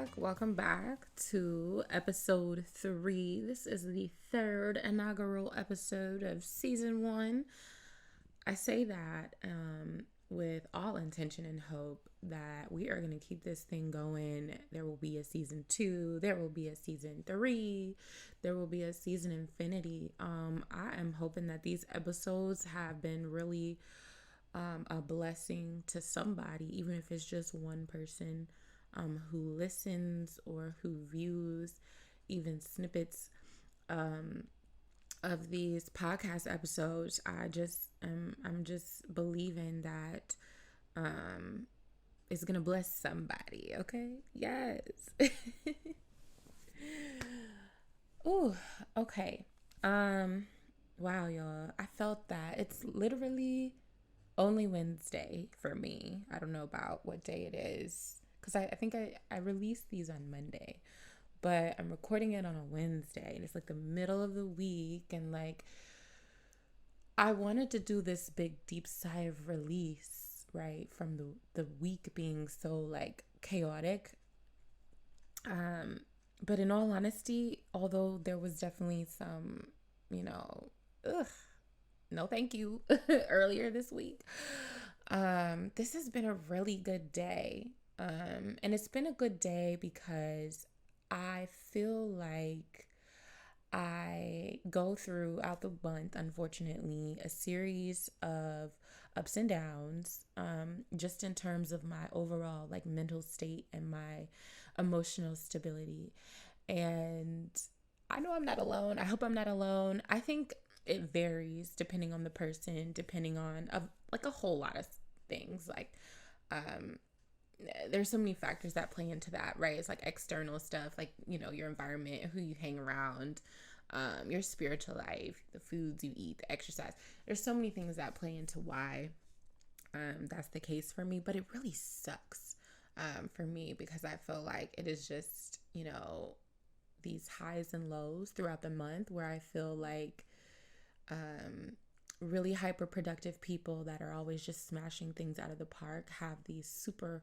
back. Welcome back to episode 3. This is the third inaugural episode of season 1. I say that with all intention and hope that we are going to keep this thing going. There will be a season 2. There will be a season 3. There will be a season infinity. I am hoping that these episodes have been really a blessing to somebody, even if it's just one person who listens or who views even snippets of these podcast episodes. I'm just believing that it's gonna bless somebody. Okay, yes. Ooh, okay. Wow, y'all. I felt that it's literally only Wednesday for me. I don't know about what day it is because I think I released these on Monday, but I'm recording it on a Wednesday and it's like the middle of the week, and like I wanted to do this big deep sigh of release, right, from the week being so like chaotic. But in all honesty, although there was definitely some, ugh, no thank you earlier this week, this has been a really good day. And it's been a good day because I feel like I go throughout the month, unfortunately, a series of ups and downs, just in terms of my overall like mental state and my emotional stability. And I know I'm not alone. I hope I'm not alone. I think it varies depending on the person, depending on like a whole lot of things. Like, there's so many factors that play into that, right? It's like external stuff, like, your environment, who you hang around, your spiritual life, the foods you eat, the exercise. There's so many things that play into why that's the case for me. But it really sucks for me because I feel like it is just, these highs and lows throughout the month where I feel like really hyper productive people that are always just smashing things out of the park have these super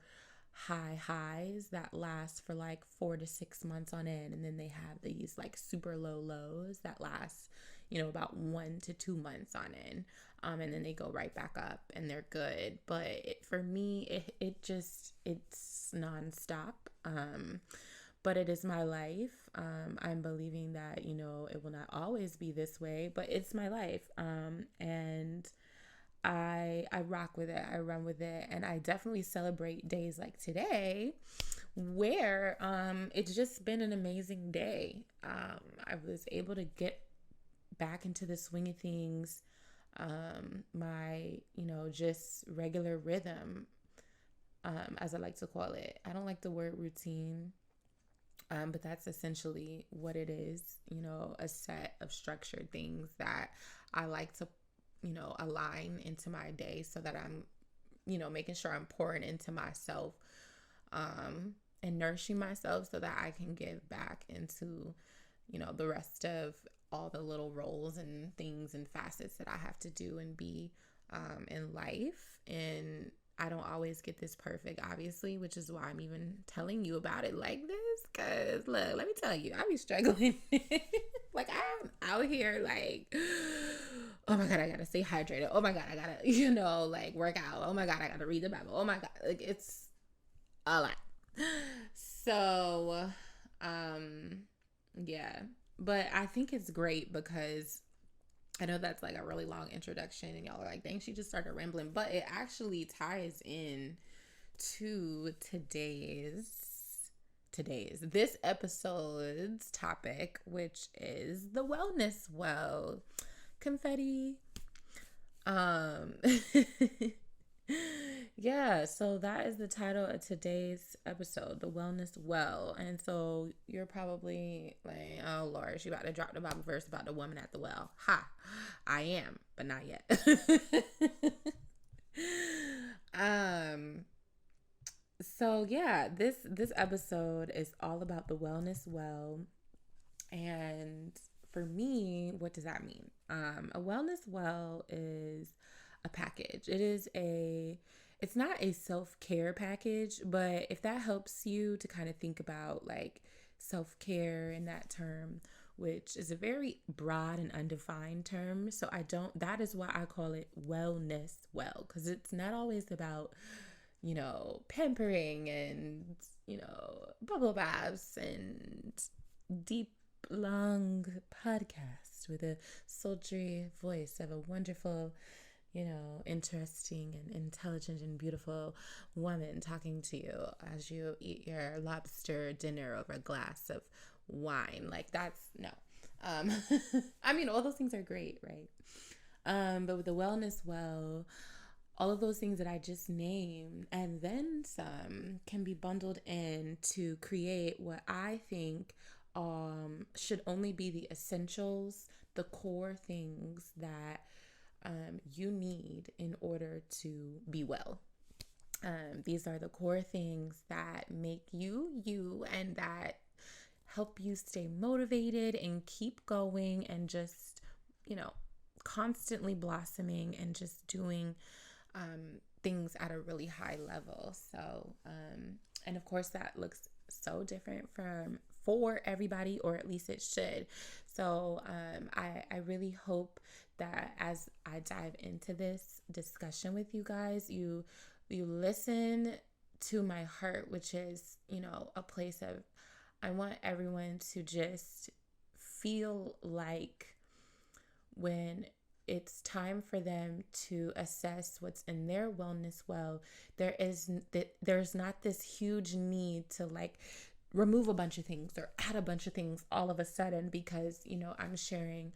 high highs that last for like 4 to 6 months on end, and then they have these like super low lows that last about 1 to 2 months on end, and then they go right back up and they're good. But for me, it's nonstop. But it is my life. I'm believing that, it will not always be this way, but it's my life. And I rock with it. I run with it. And I definitely celebrate days like today where it's just been an amazing day. I was able to get back into the swing of things, my, just regular rhythm, as I like to call it. I don't like the word routine. But that's essentially what it is, a set of structured things that I like to, align into my day so that I'm, making sure I'm pouring into myself, and nourishing myself so that I can give back into, the rest of all the little roles and things and facets that I have to do and be in life. And I don't always get this perfect, obviously, which is why I'm even telling you about it like this. Because, look, let me tell you, I be struggling. Like, I'm out here like, oh my God, I got to stay hydrated. Oh my God, I got to, like work out. Oh my God, I got to read the Bible. Oh my God, like it's a lot. So, yeah. But I think it's great because I know that's like a really long introduction and y'all are like, dang, she just started rambling. But it actually ties in to this episode's topic, which is the wellness well. Confetti. Yeah, so that is the title of today's episode, the wellness well. And so you're probably like, oh Lord, she about to drop the Bible verse about the woman at the well. Ha, I am, but not yet. So yeah, this episode is all about the wellness well. And for me, what does that mean? A wellness well is a package. it's not a self-care package, but if that helps you to kind of think about like self-care in that term, which is a very broad and undefined term. So that is why I call it wellness well, because it's not always about, pampering and, bubble baths and deep, long podcast with a sultry voice of a wonderful, interesting and intelligent and beautiful woman talking to you as you eat your lobster dinner over a glass of wine. Like, that's no. I mean, all those things are great, right? But with the wellness well, all of those things that I just named and then some can be bundled in to create what I think should only be the essentials, the core things that you need in order to be well. These are the core things that make you and that help you stay motivated and keep going and just, constantly blossoming and just doing things at a really high level. So, and of course that looks so different for everybody, or at least it should. So I really hope that as I dive into this discussion with you guys, you listen to my heart, which is, a place of, I want everyone to just feel like when it's time for them to assess what's in their wellness well, there's not this huge need to like remove a bunch of things or add a bunch of things all of a sudden because, I'm sharing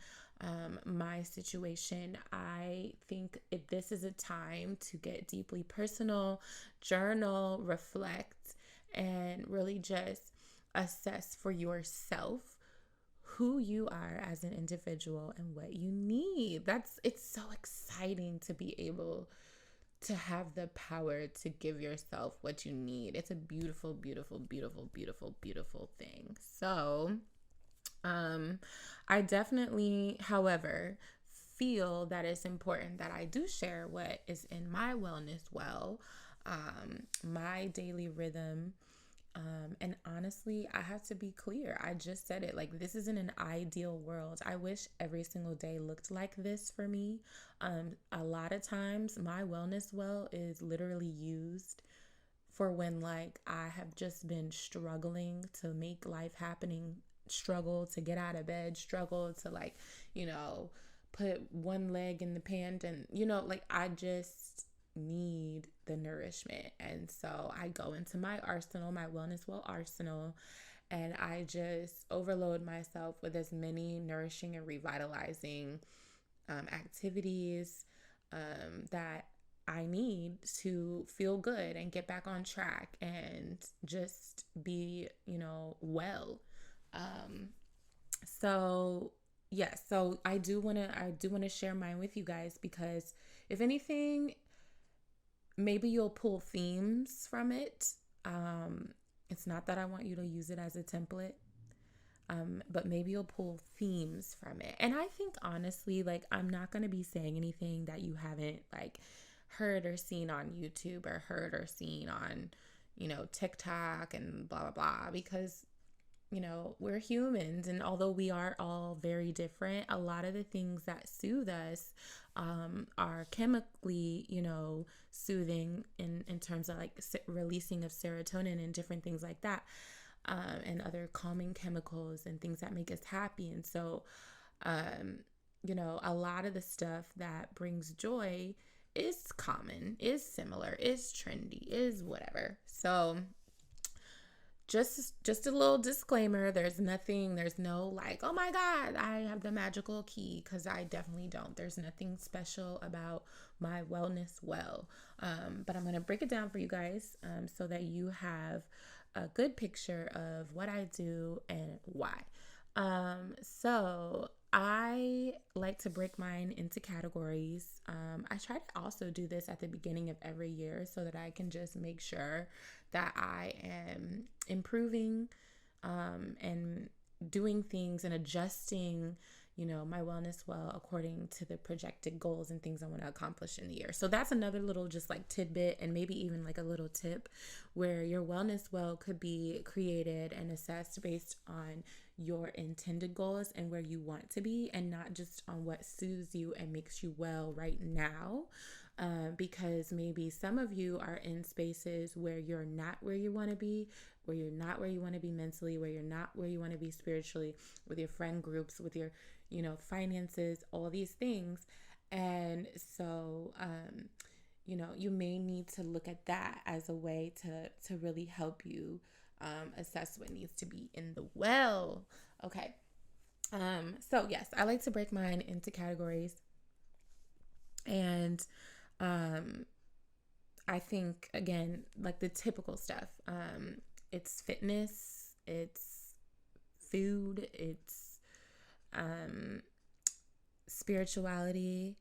my situation. I think if this is a time to get deeply personal, journal, reflect, and really just assess for yourself who you are as an individual and what you need. It's so exciting to be able to have the power to give yourself what you need. It's a beautiful, beautiful, beautiful, beautiful, beautiful thing. So, I definitely, however, feel that it's important that I do share what is in my wellness well, my daily rhythm. And honestly, I have to be clear. I just said it. Like, this isn't an ideal world. I wish every single day looked like this for me. A lot of times my wellness well is literally used for when like I have just been struggling to make life happening, struggle to get out of bed, struggle to like, put one leg in the pant and, like I just need the nourishment. And so I go into my arsenal, my wellness well arsenal, and I just overload myself with as many nourishing and revitalizing activities that I need to feel good and get back on track and just be, well. So yes, so I do want to share mine with you guys because if anything, maybe you'll pull themes from it. It's not that I want you to use it as a template, but maybe you'll pull themes from it. And I think honestly, like I'm not going to be saying anything that you haven't like heard or seen on YouTube or heard or seen on, TikTok and blah, blah, blah, because we're humans, and although we are all very different, a lot of the things that soothe us are chemically, soothing in terms of like releasing of serotonin and different things like that, and other calming chemicals and things that make us happy. And so, a lot of the stuff that brings joy is common, is similar, is trendy, is whatever. So just a little disclaimer, there's no like, oh my God, I have the magical key, because I definitely don't. There's nothing special about my wellness well. But I'm going to break it down for you guys so that you have a good picture of what I do and why. So I like to break mine into categories. I try to also do this at the beginning of every year so that I can just make sure that I am improving and doing things and adjusting, my wellness well according to the projected goals and things I want to accomplish in the year. So that's another little just like tidbit, and maybe even like a little tip where your wellness well could be created and assessed based on your intended goals and where you want to be, and not just on what soothes you and makes you well right now. Because maybe some of you are in spaces where you're not where you want to be, where you're not where you want to be mentally, where you're not where you want to be spiritually, with your friend groups, with your, finances, all these things. And so, you may need to look at that as a way to really help you assess what needs to be in the well. Okay. So yes, I like to break mine into categories. And I think, again, like the typical stuff, it's fitness, it's food, it's spirituality,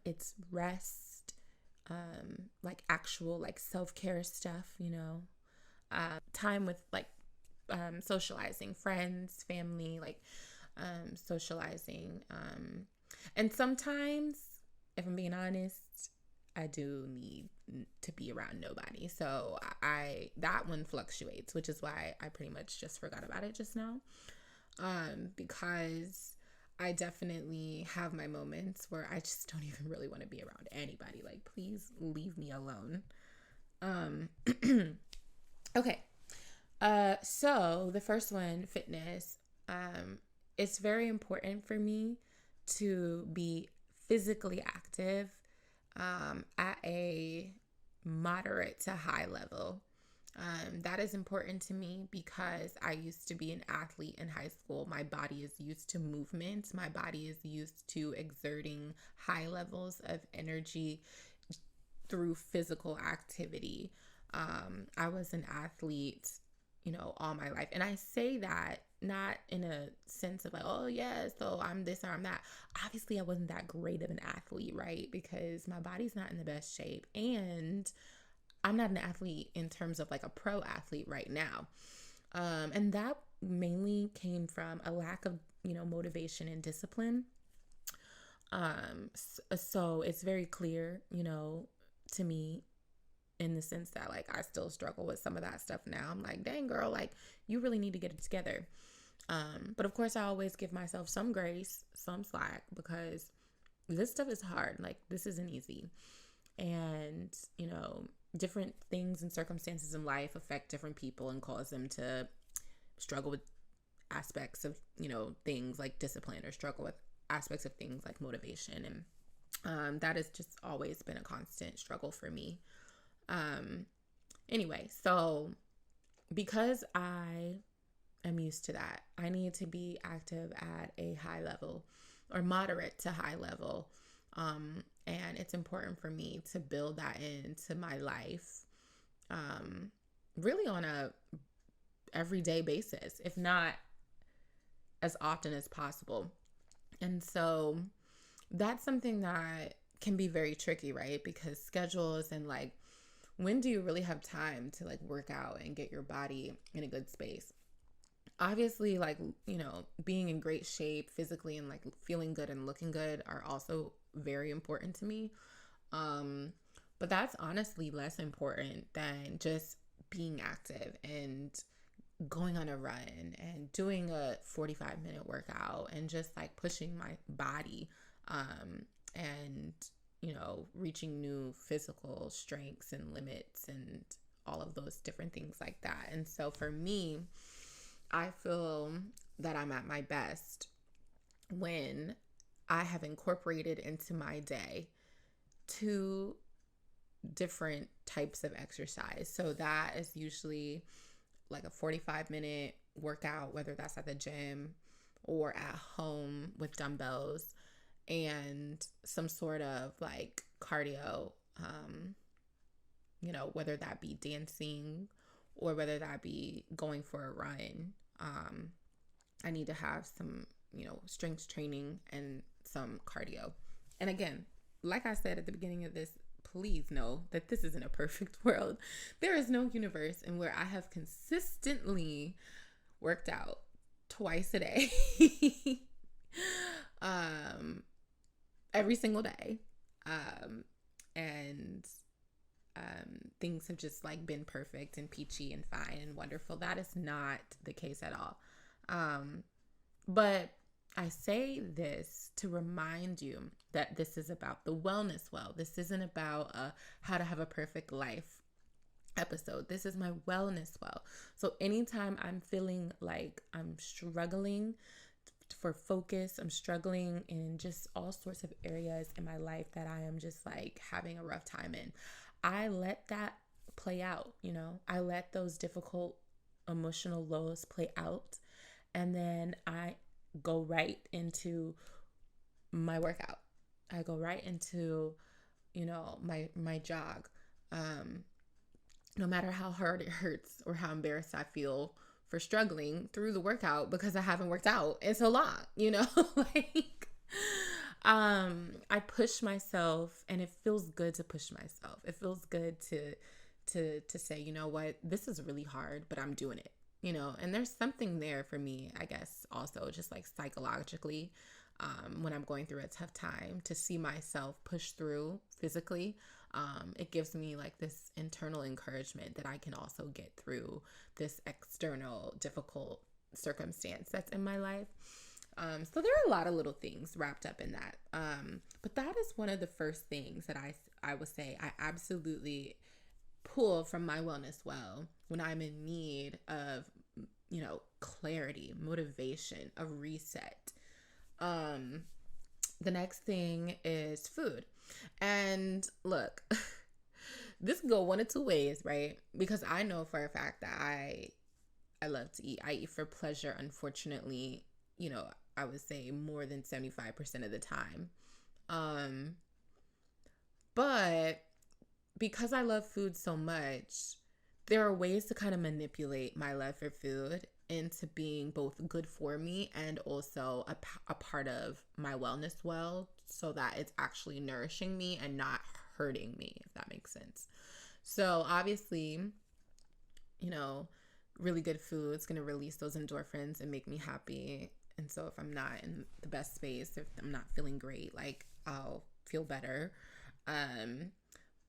it's rest, like actual like self-care stuff, time with like socializing, friends, family, like socializing. And sometimes, if I'm being honest, I do need to be around nobody. So that one fluctuates, which is why I pretty much just forgot about it just now. Because I definitely have my moments where I just don't even really want to be around anybody. Like, please leave me alone. Okay. So the first one, fitness. It's very important for me to be physically active at a moderate to high level. That is important to me because I used to be an athlete in high school. My body is used to movement. My body is used to exerting high levels of energy through physical activity. I was an athlete, all my life. And I say that not in a sense of like, oh yeah, so I'm this or I'm that. Obviously, I wasn't that great of an athlete, right? Because my body's not in the best shape. And I'm not an athlete in terms of like a pro athlete right now. And that mainly came from a lack of, motivation and discipline. So it's very clear, to me, in the sense that like I still struggle with some of that stuff now. I'm like, dang girl, like you really need to get it together. But of course I always give myself some grace, some slack, because this stuff is hard. Like this isn't easy. And, different things and circumstances in life affect different people and cause them to struggle with aspects of, things like discipline, or struggle with aspects of things like motivation. And that has just always been a constant struggle for me. Anyway, so because I am used to that, I need to be active at a high level or moderate to high level. And it's important for me to build that into my life, really on a everyday basis, if not as often as possible. And so that's something that can be very tricky, right? Because schedules and like, when do you really have time to like work out and get your body in a good space? Obviously, like, being in great shape physically and like feeling good and looking good are also very important to me. But that's honestly less important than just being active and going on a run and doing a 45-minute workout and just like pushing my body, and reaching new physical strengths and limits and all of those different things like that. And so for me, I feel that I'm at my best when I have incorporated into my day 2 different types of exercise. So that is usually like a 45-minute workout, whether that's at the gym or at home with dumbbells, and some sort of like cardio, whether that be dancing or whether that be going for a run. I need to have some, strength training and some cardio. And again, like I said at the beginning of this, please know that this isn't a perfect world. There is no universe in where I have consistently worked out twice a day. every single day. And things have just like been perfect and peachy and fine and wonderful. That is not the case at all. But I say this to remind you that this is about the wellness well. This isn't about how to have a perfect life episode. This is my wellness well. So anytime I'm feeling like I'm struggling for focus, I'm struggling in just all sorts of areas in my life that I am just like having a rough time in, I let that play out, I let those difficult emotional lows play out, and then I go right into my workout. I go right into, my jog. No matter how hard it hurts or how embarrassed I feel for struggling through the workout because I haven't worked out in so long, like, I push myself, and it feels good to push myself. It feels good to say, you know what, this is really hard, but I'm doing it, and there's something there for me, I guess, also just like psychologically, when I'm going through a tough time, to see myself push through physically. It gives me like this internal encouragement that I can also get through this external difficult circumstance that's in my life. So there are a lot of little things wrapped up in that. But that is one of the first things that I would say I absolutely pull from my wellness well when I'm in need of, clarity, motivation, a reset. The next thing is food. And look, this can go one of two ways, right? Because I know for a fact that I love to eat. I eat for pleasure, unfortunately, I would say more than 75% of the time. But because I love food so much, there are ways to kind of manipulate my love for food into being both good for me and also a part of my wellness well, so that it's actually nourishing me and not hurting me, if that makes sense. So obviously, really good food is going to release those endorphins and make me happy. And so if I'm not in the best space, if I'm not feeling great, like, I'll feel better.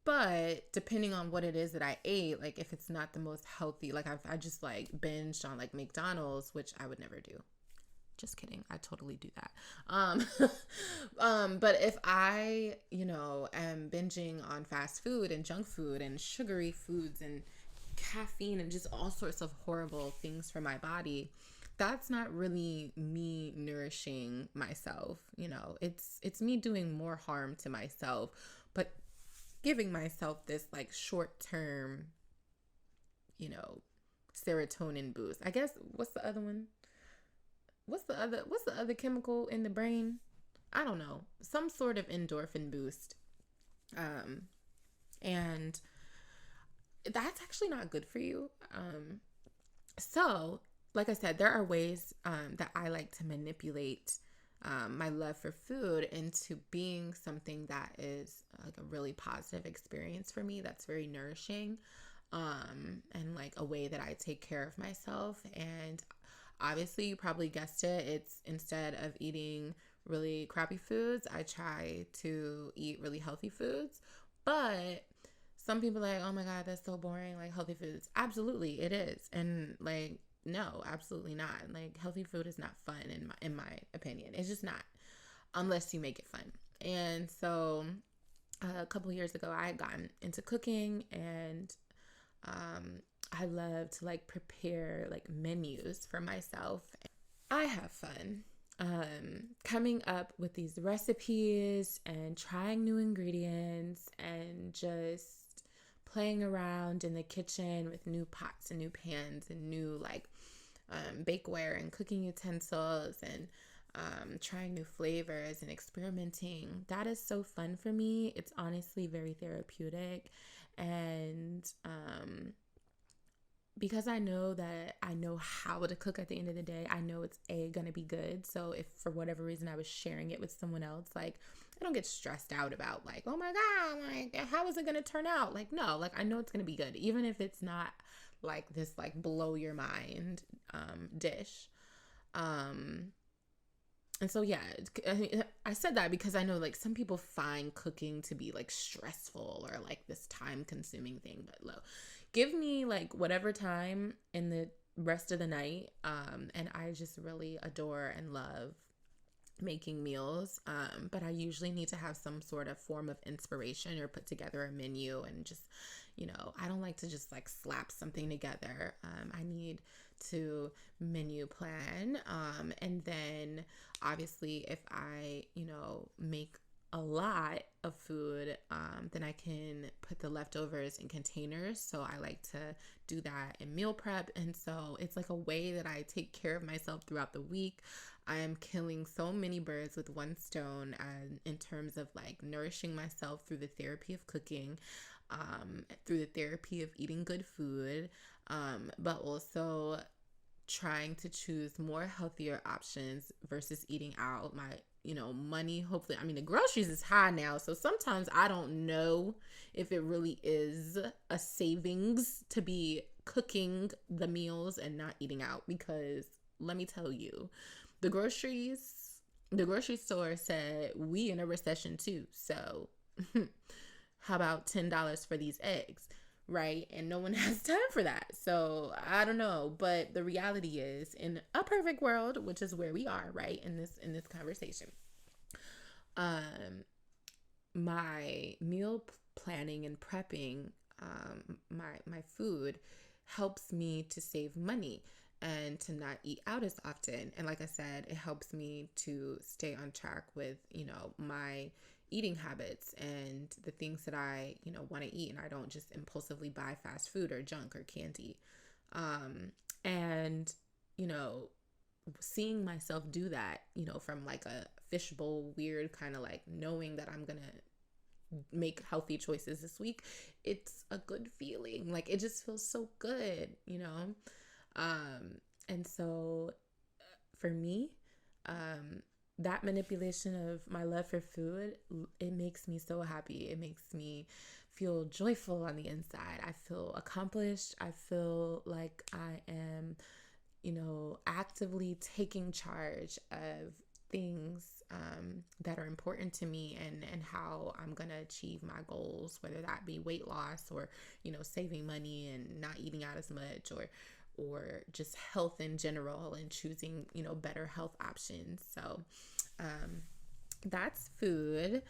But depending on what it is that I ate, like if it's not the most healthy, like I just like binged on like McDonald's, which I would never do. Just kidding. I totally do that. But if I, am binging on fast food and junk food and sugary foods and caffeine and just all sorts of horrible things for my body, that's not really me nourishing myself. It's me doing more harm to myself, but giving myself this like short-term, serotonin boost. I guess, what's the other one? What's the other chemical in the brain? I don't know. Some sort of endorphin boost. And that's actually not good for you. So, like I said, there are ways that I like to manipulate my love for food into being something that is like a really positive experience for me, that's very nourishing, and like a way that I take care of myself. And obviously, you probably guessed it, it's instead of eating really crappy foods, I try to eat really healthy foods. But some people are like, oh my God, that's so boring, like healthy foods. Absolutely, it is. And like, no, absolutely not. Like, healthy food is not fun in my opinion. It's just not, unless you make it fun. And so a couple years ago, I had gotten into cooking, and I love to like prepare like menus for myself. I have fun coming up with these recipes and trying new ingredients and just playing around in the kitchen with new pots and new pans and new like bakeware and cooking utensils, and trying new flavors and experimenting. That is so fun for me. It's honestly very therapeutic. And because I know that I know how to cook at the end of the day, I know it's gonna be good. So if for whatever reason I was sharing it with someone else, like, I don't get stressed out about like, oh my God, like, how is it gonna turn out? Like, no, like, I know it's gonna be good, even if it's not like this like blow your mind dish. And so, yeah, I said that because I know like some people find cooking to be like stressful or like this time consuming thing, but give me like whatever time in the rest of the night. And I just really adore and love making meals. But I usually need to have some sort of form of inspiration or put together a menu and just, I don't like to just like slap something together. I need to menu plan. And then obviously if I, make a lot of food, then I can put the leftovers in containers. So I like to do that in meal prep. And so it's like a way that I take care of myself throughout the week. I am killing so many birds with one stone, in terms of like nourishing myself through the therapy of cooking, through the therapy of eating good food, but also trying to choose more healthier options versus eating out. My money, hopefully, I mean, the groceries is high now, so sometimes I don't know if it really is a savings to be cooking the meals and not eating out, because let me tell you, the grocery store said we in a recession too. So how about $10 for these eggs? Right? And no one has time for that. So I don't know. But the reality is, in a perfect world, which is where we are, right? In this conversation, my meal planning and prepping, my food helps me to save money and to not eat out as often. And like I said, it helps me to stay on track with, my eating habits and the things that I, want to eat. And I don't just impulsively buy fast food or junk or candy. And, seeing myself do that, from like a fishbowl weird kind of like knowing that I'm going to make healthy choices this week, it's a good feeling. Like it just feels so good, and so for me, that manipulation of my love for food, it makes me so happy. It makes me feel joyful on the inside. I feel accomplished. I feel like I am, actively taking charge of things that are important to me, and how I'm going to achieve my goals, whether that be weight loss or, saving money and not eating out as much, or just health in general and choosing, better health options. So that's food.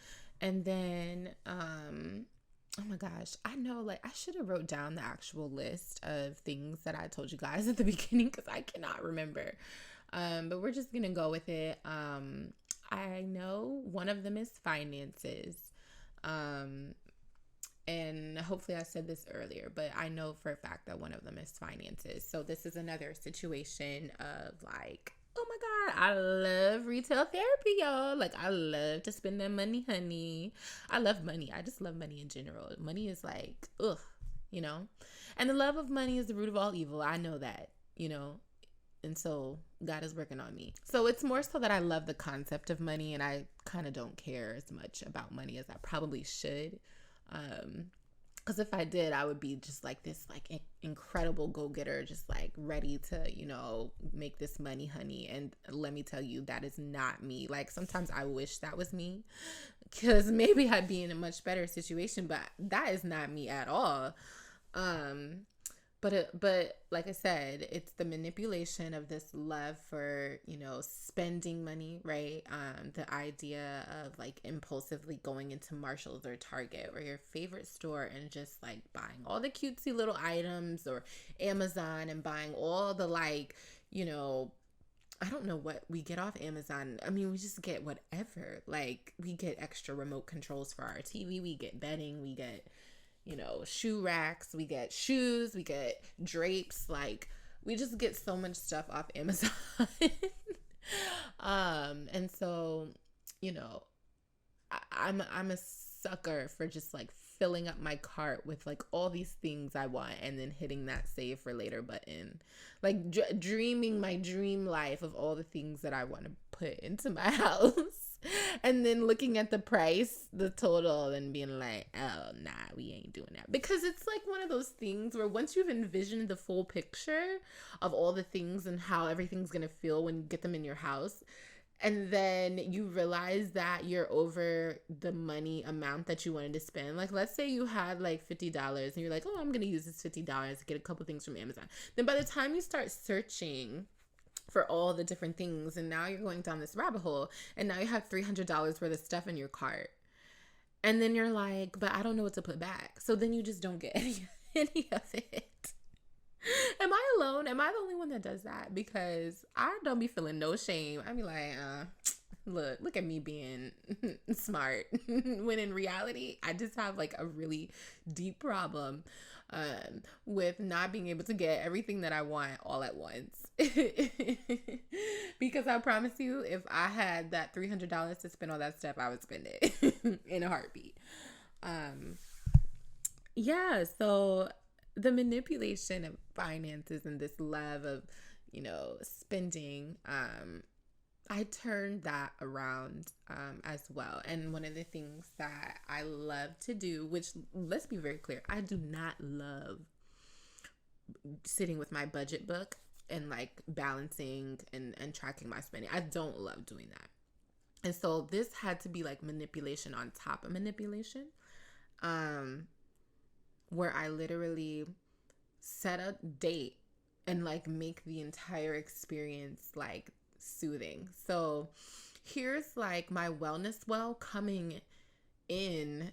And then, oh my gosh, I know, like, I should have wrote down the actual list of things that I told you guys at the beginning because I cannot remember. But we're just going to go with it. I know one of them is finances. And hopefully I said this earlier, but I know for a fact that one of them is finances. So this is another situation of like, oh my God, I love retail therapy, y'all. Like I love to spend that money, honey. I love money. I just love money in general. Money is like, ugh, and the love of money is the root of all evil. I know that, and so God is working on me. So it's more so that I love the concept of money, and I kind of don't care as much about money as I probably should. Because if I did, I would be just like this like incredible go-getter, just like ready to, make this money, honey. And let me tell you, that is not me. Like sometimes I wish that was me, because maybe I'd be in a much better situation, but that is not me at all. But like I said, it's the manipulation of this love for, spending money, right? The idea of like impulsively going into Marshall's or Target or your favorite store and just like buying all the cutesy little items, or Amazon and buying all the like, I don't know what we get off Amazon. I mean, we just get whatever. Like we get extra remote controls for our TV, we get bedding, we get shoe racks, we get shoes, we get drapes, like we just get so much stuff off Amazon. And so, I'm a sucker for just like filling up my cart with like all these things I want and then hitting that save for later button, like dreaming my dream life of all the things that I want to put into my house. And then looking at the price, the total, and being like, oh, nah, we ain't doing that. Because it's like one of those things where once you've envisioned the full picture of all the things and how everything's going to feel when you get them in your house, And then you realize that you're over the money amount that you wanted to spend. Like, let's say you had like $50 and you're like, oh, I'm going to use this $50 to get a couple things from Amazon. Then by the time you start searching for all the different things, and now you're going down this rabbit hole, and now you have $300 worth of stuff in your cart. And then you're like, but I don't know what to put back. So then you just don't get any of it. Am I alone? Am I the only one that does that? Because I don't be feeling no shame. I be like, look at me being smart. When in reality, I just have like a really deep problem with not being able to get everything that I want all at once. Because I promise you, if I had that $300 to spend on that stuff, I would spend it in a heartbeat. Yeah, so the manipulation of finances and this love of, spending, I turned that around as well. And one of the things that I love to do, which, let's be very clear, I do not love sitting with my budget book and like balancing and tracking my spending. I don't love doing that. And so this had to be like manipulation on top of manipulation. Where I literally set a date and like make the entire experience like soothing. So here's like my wellness well coming in.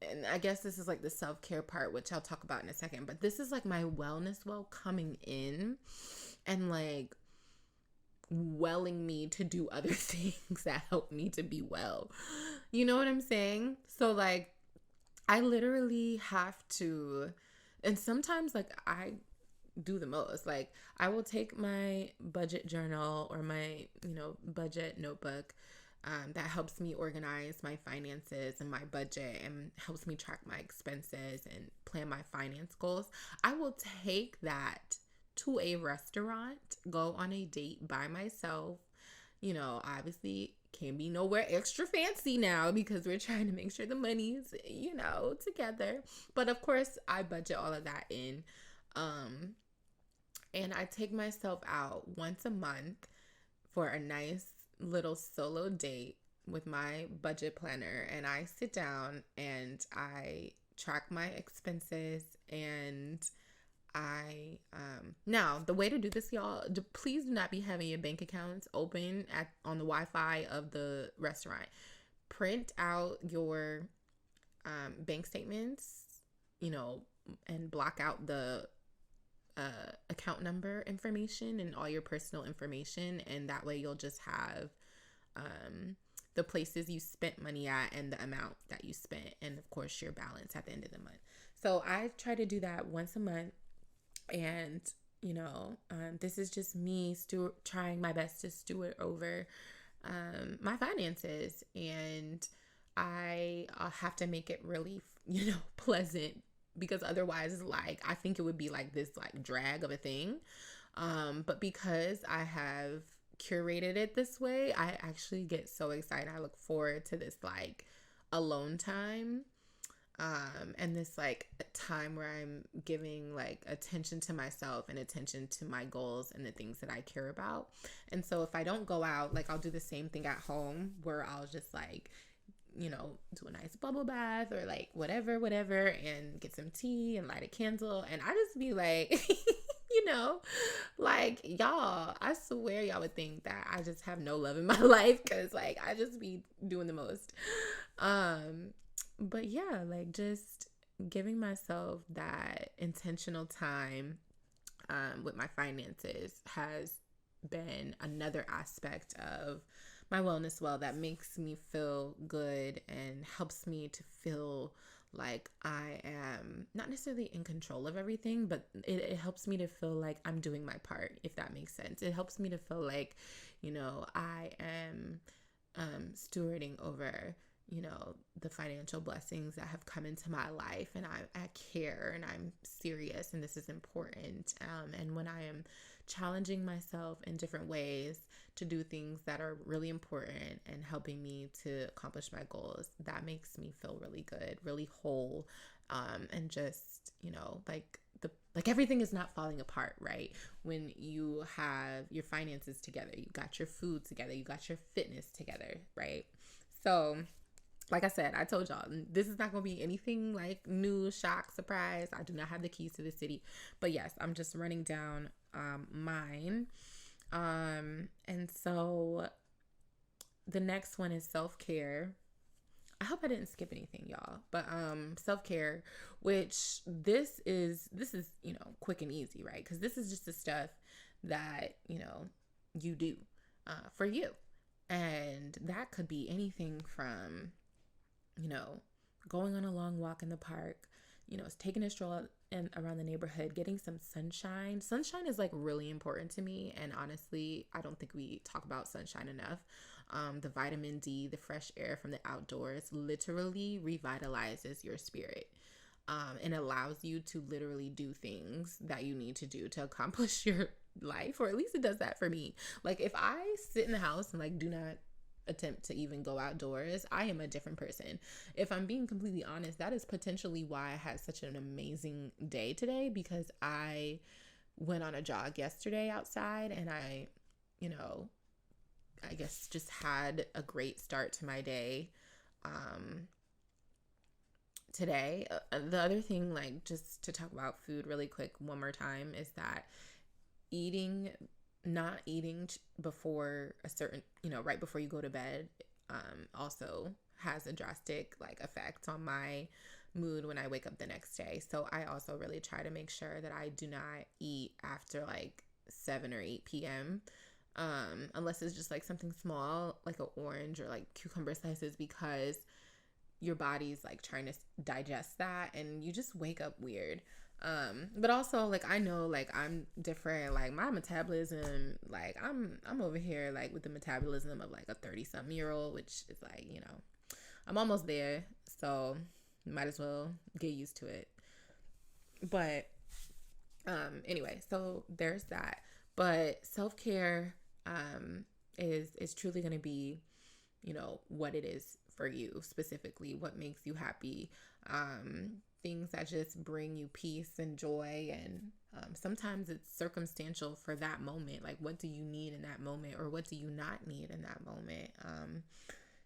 And I guess this is like the self-care part, which I'll talk about in a second. But this is like my wellness well coming in and like welling me to do other things that help me to be well. You know what I'm saying? So like, I literally have to, and sometimes like I do the most. Like I will take my budget journal or my, budget notebook that helps me organize my finances and my budget and helps me track my expenses and plan my finance goals. I will take that to a restaurant, go on a date by myself. Obviously can't be nowhere extra fancy now because we're trying to make sure the money's, together. But of course, I budget all of that in. And I take myself out once a month for a nice little solo date with my budget planner. And I sit down and I track my expenses and now the way to do this, y'all, please do not be having your bank accounts open on the Wi-Fi of the restaurant. Print out your bank statements, and block out the account number information and all your personal information, and that way you'll just have the places you spent money at and the amount that you spent, and of course your balance at the end of the month. So I try to do that once a month. And, this is just me trying my best to steward over my finances. And I have to make it really, pleasant, because otherwise, like, I think it would be like this, like, drag of a thing. But because I have curated it this way, I actually get so excited. I look forward to this, like, alone time. And this like time where I'm giving like attention to myself and attention to my goals and the things that I care about. And so if I don't go out, like I'll do the same thing at home where I'll just like, do a nice bubble bath or like whatever, and get some tea and light a candle. And I just be like, like y'all, I swear y'all would think that I just have no love in my life because like I just be doing the most. But yeah, like just giving myself that intentional time with my finances has been another aspect of my wellness well that makes me feel good and helps me to feel like I am not necessarily in control of everything, but it helps me to feel like I'm doing my part, if that makes sense. It helps me to feel like, I am stewarding over the financial blessings that have come into my life, and I care and I'm serious and this is important. And when I am challenging myself in different ways to do things that are really important and helping me to accomplish my goals, that makes me feel really good, really whole. And just, like like everything is not falling apart, right? When you have your finances together, you got your food together, you got your fitness together, right? So, like I said, I told y'all, this is not going to be anything like new, shock, surprise. I do not have the keys to the city. But yes, I'm just running down mine. And so the next one is self-care. I hope I didn't skip anything, y'all. But self-care, which this is, you know, quick and easy, right? Because this is just the stuff that, you know, you do for you. And that could be anything from, you know, going on a long walk in the park, you know, taking a stroll around the neighborhood, getting some sunshine. Sunshine is like really important to me. And honestly, I don't think we talk about sunshine enough. The vitamin D, the fresh air from the outdoors literally revitalizes your spirit. And allows you to literally do things that you need to do to accomplish your life, or at least it does that for me. Like if I sit in the house and like do not attempt to even go outdoors, I am a different person. If I'm being completely honest, that is potentially why I had such an amazing day today, because I went on a jog yesterday outside and I, you know, I guess just had a great start to my day. Today, the other thing, like just to talk about food really quick one more time, is that not eating before a certain, you know, right before you go to bed, also has a drastic like effect on my mood when I wake up the next day. So I also really try to make sure that I do not eat after like 7 or 8 p.m. Unless it's just like something small, like an orange or like cucumber slices, because your body's like trying to digest that and you just wake up weird. But also like I know like I'm different, like my metabolism, like I'm over here like with the metabolism of like a 30-something-year-old, which is like, you know, I'm almost there, so might as well get used to it. But anyway, so there's that. But self-care is truly going to be, you know, what it is for you specifically, what makes you happy, things that just bring you peace and joy. And sometimes it's circumstantial for that moment. Like, what do you need in that moment, or what do you not need in that moment?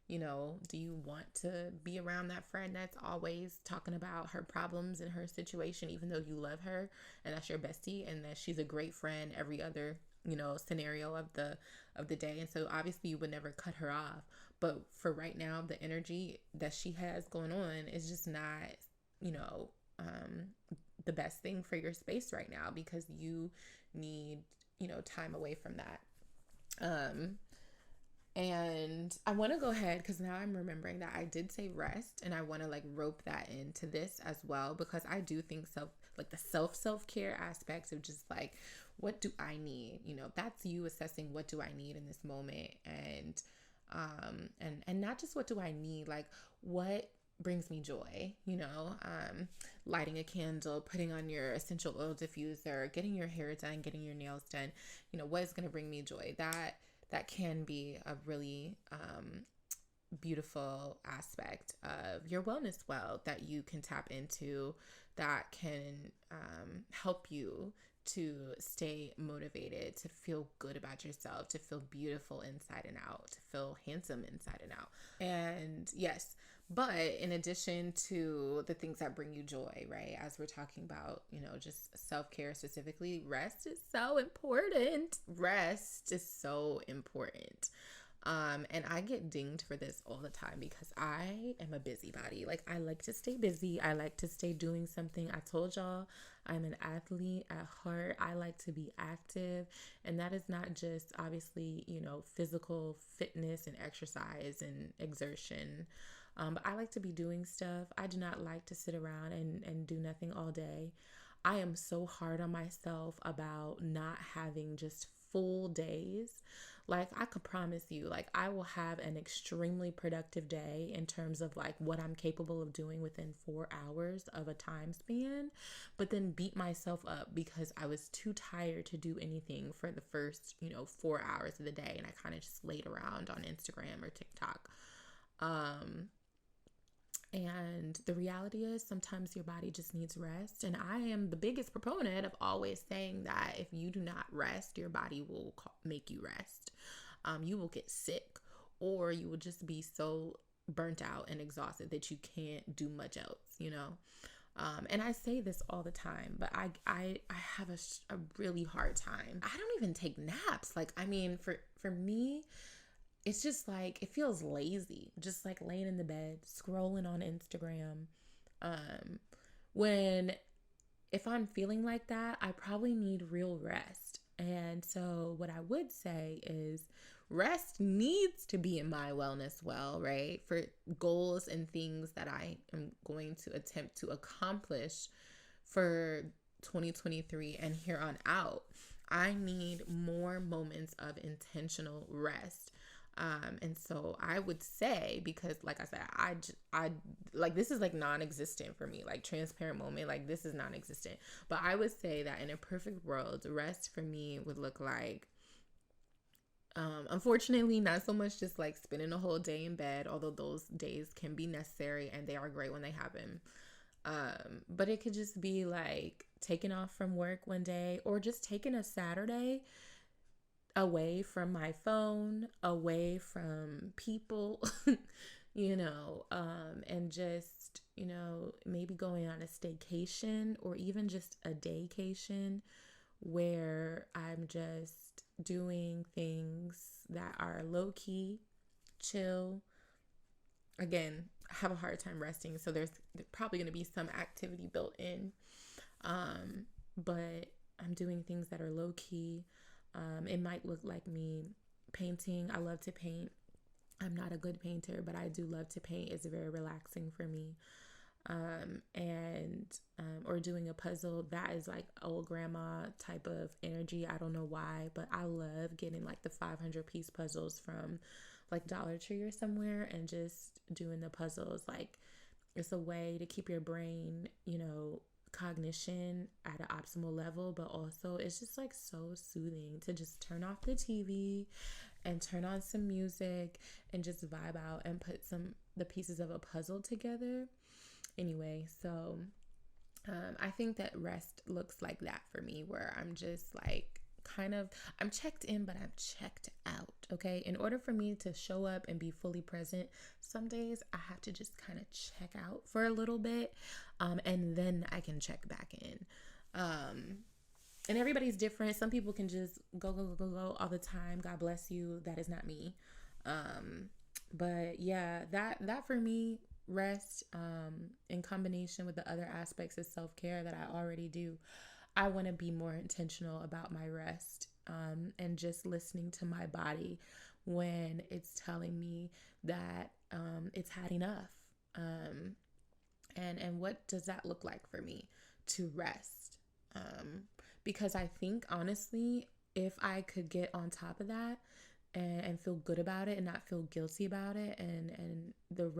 You know, do you want to be around that friend that's always talking about her problems and her situation, even though you love her and that's your bestie and that she's a great friend every other, you know, scenario of the day? And so obviously you would never cut her off. But for right now, the energy that she has going on is just not, you know, the best thing for your space right now, because you need, you know, time away from that. And I want to go ahead, because now I'm remembering that I did say rest, and I want to like rope that into this as well, because I do think the self-care aspects of just like, what do I need? You know, that's you assessing what do I need in this moment, and not just what do I need, like what brings me joy, you know, lighting a candle, putting on your essential oil diffuser, getting your hair done, getting your nails done, you know, what is going to bring me joy? That can be a really beautiful aspect of your wellness well that you can tap into, that can help you to stay motivated, to feel good about yourself, to feel beautiful inside and out, to feel handsome inside and out. And yes, but in addition to the things that bring you joy, right, as we're talking about, you know, just self-care specifically, rest is so important. Rest is so important. And I get dinged for this all the time because I am a busybody. Like, I like to stay busy. I like to stay doing something. I told y'all I'm an athlete at heart. I like to be active. And that is not just obviously, you know, physical fitness and exercise and exertion. But I like to be doing stuff. I do not like to sit around and do nothing all day. I am so hard on myself about not having just full days. Like, I could promise you, like, I will have an extremely productive day in terms of like what I'm capable of doing within 4 hours of a time span, but then beat myself up because I was too tired to do anything for the first, you know, 4 hours of the day. And I kind of just laid around on Instagram or TikTok. And the reality is sometimes your body just needs rest. And I am the biggest proponent of always saying that if you do not rest, your body will make you rest. You will get sick, or you will just be so burnt out and exhausted that you can't do much else. And I say this all the time, but I have a really hard time. I don't even take naps. Like, I mean, for me, it's just like, it feels lazy, just like laying in the bed, scrolling on Instagram. Um, when, if I'm feeling like that, I probably need real rest. And so what I would say is rest needs to be in my wellness well, right? For goals and things that I am going to attempt to accomplish for 2023 and here on out. I need more moments of intentional rest. And so I would say, because like I said, I like, this is like non-existent for me, like transparent moment, like this is non-existent. But I would say that in a perfect world, rest for me would look like, unfortunately, not so much just like spending a whole day in bed, although those days can be necessary and they are great when they happen. But it could just be like taking off from work one day, or just taking a Saturday away from my phone, away from people, and just, maybe going on a staycation or even just a daycation where I'm just doing things that are low key, chill. Again, I have a hard time resting, so there's probably going to be some activity built in. But I'm doing things that are low key. It might look like me painting. I love to paint. I'm not a good painter, but I do love to paint. It's very relaxing for me. Or doing a puzzle. That is like old grandma type of energy. I don't know why, but I love getting like the 500-piece puzzles from like Dollar Tree or somewhere and just doing the puzzles. Like, it's a way to keep your brain, cognition at an optimal level, but also it's just like so soothing to just turn off the TV and turn on some music and just vibe out and put the pieces of a puzzle together. Anyway, so I think that rest looks like that for me, where I'm just like I'm checked in, but I'm checked out. Okay. In order for me to show up and be fully present, some days I have to just kind of check out for a little bit. And then I can check back in. And everybody's different. Some people can just go all the time. God bless you. That is not me. But yeah, that for me, rest, in combination with the other aspects of self-care that I already do, I want to be more intentional about my rest, and just listening to my body when it's telling me that it's had enough. And what does that look like for me to rest? Because I think, honestly, if I could get on top of that and feel good about it and not feel guilty about it, and the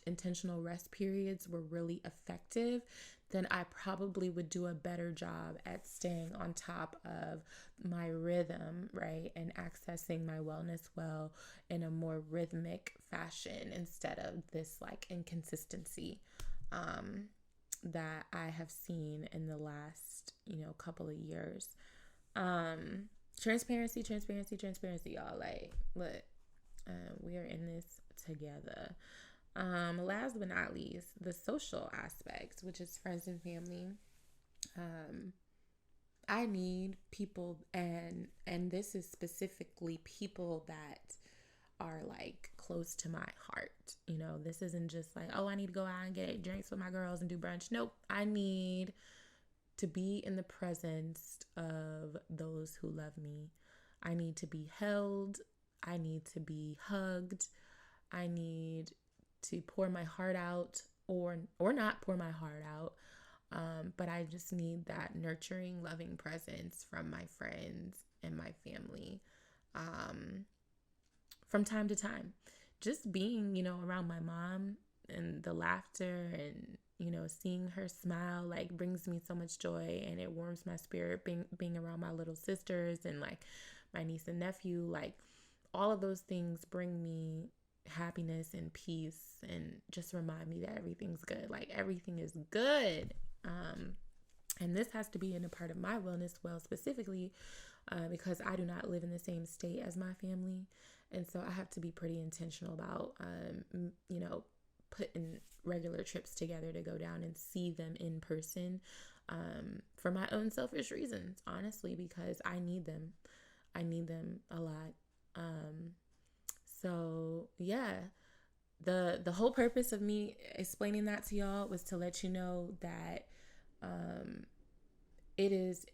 intentional rest periods were really effective, then I probably would do a better job at staying on top of my rhythm, right? And accessing my wellness well in a more rhythmic fashion, instead of this like inconsistency that I have seen in the last, couple of years. Transparency, y'all. Like, look, we are in this together. Last but not least, the social aspects, which is friends and family. I need people, and this is specifically people that are like close to my heart. This isn't just like, oh, I need to go out and get drinks with my girls and do brunch. Nope. I need to be in the presence of those who love me. I need to be held. I need to be hugged. I need to pour my heart out, or not pour my heart out. But I just need that nurturing, loving presence from my friends and my family. From time to time, just being, around my mom, and the laughter and, seeing her smile, like, brings me so much joy, and it warms my spirit. Being around my little sisters and like my niece and nephew, like, all of those things bring me happiness and peace, and just remind me that everything's good. Like, everything is good. And this has to be in a part of my wellness well, specifically because I do not live in the same state as my family. And so I have to be pretty intentional about, putting regular trips together to go down and see them in person, for my own selfish reasons, honestly, because I need them. I need them a lot. So yeah, the whole purpose of me explaining that to y'all was to let you know that it is,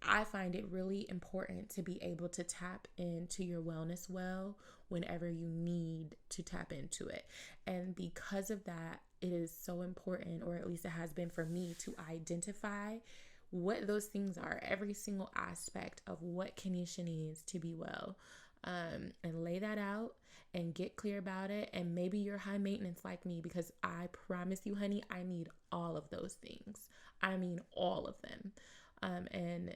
I find it really important to be able to tap into your wellness well whenever you need to tap into it. And because of that, it is so important, or at least it has been for me, to identify what those things are, every single aspect of what Kenesha needs to be well, and lay that out and get clear about it. And maybe you're high maintenance like me, because I promise you, honey, I need all of those things. I mean, all of them.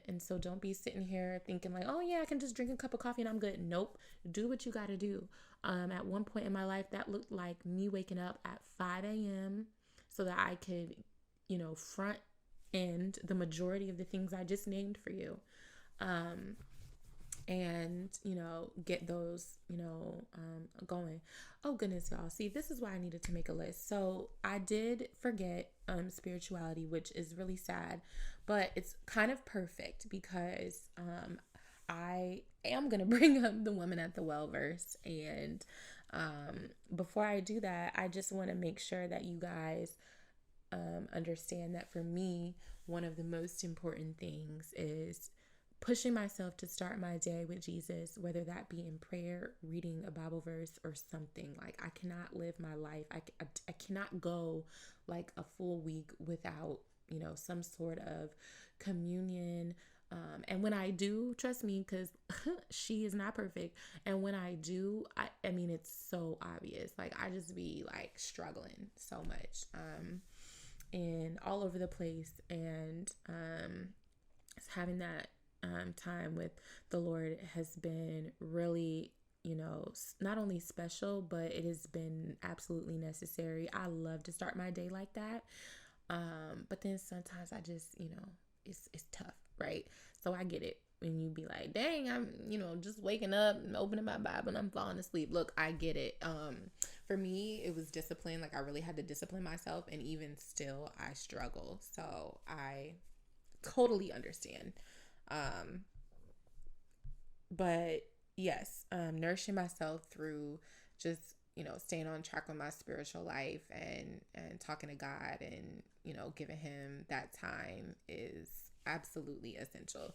And so don't be sitting here thinking like, oh yeah, I can just drink a cup of coffee and I'm good. Nope. Do what you got to do. At one point in my life, that looked like me waking up at 5 a.m. so that I could, front end the majority of the things I just named for you. And, get those, going. Oh goodness, y'all. See, this is why I needed to make a list. So I did forget spirituality, which is really sad, but it's kind of perfect because I am going to bring up the Woman at the Well verse. And before I do that, I just want to make sure that you guys understand that for me, one of the most important things is pushing myself to start my day with Jesus, whether that be in prayer, reading a Bible verse, or something. Like, I cannot live my life. I cannot go like a full week without, some sort of communion. And when I do, trust me, because she is not perfect. And when I do, I mean, it's so obvious. Like, I just be like struggling so much, and all over the place. And having that time with the Lord has been really, not only special, but it has been absolutely necessary. I love to start my day like that. But then sometimes I just, it's tough, right? So I get it when you be like, dang, I'm, just waking up and opening my Bible and I'm falling asleep. Look, I get it. For me, it was discipline. Like, I really had to discipline myself, and even still I struggle. So I totally understand. But yes, nourishing myself through just, staying on track with my spiritual life and talking to God and, giving him that time is absolutely essential.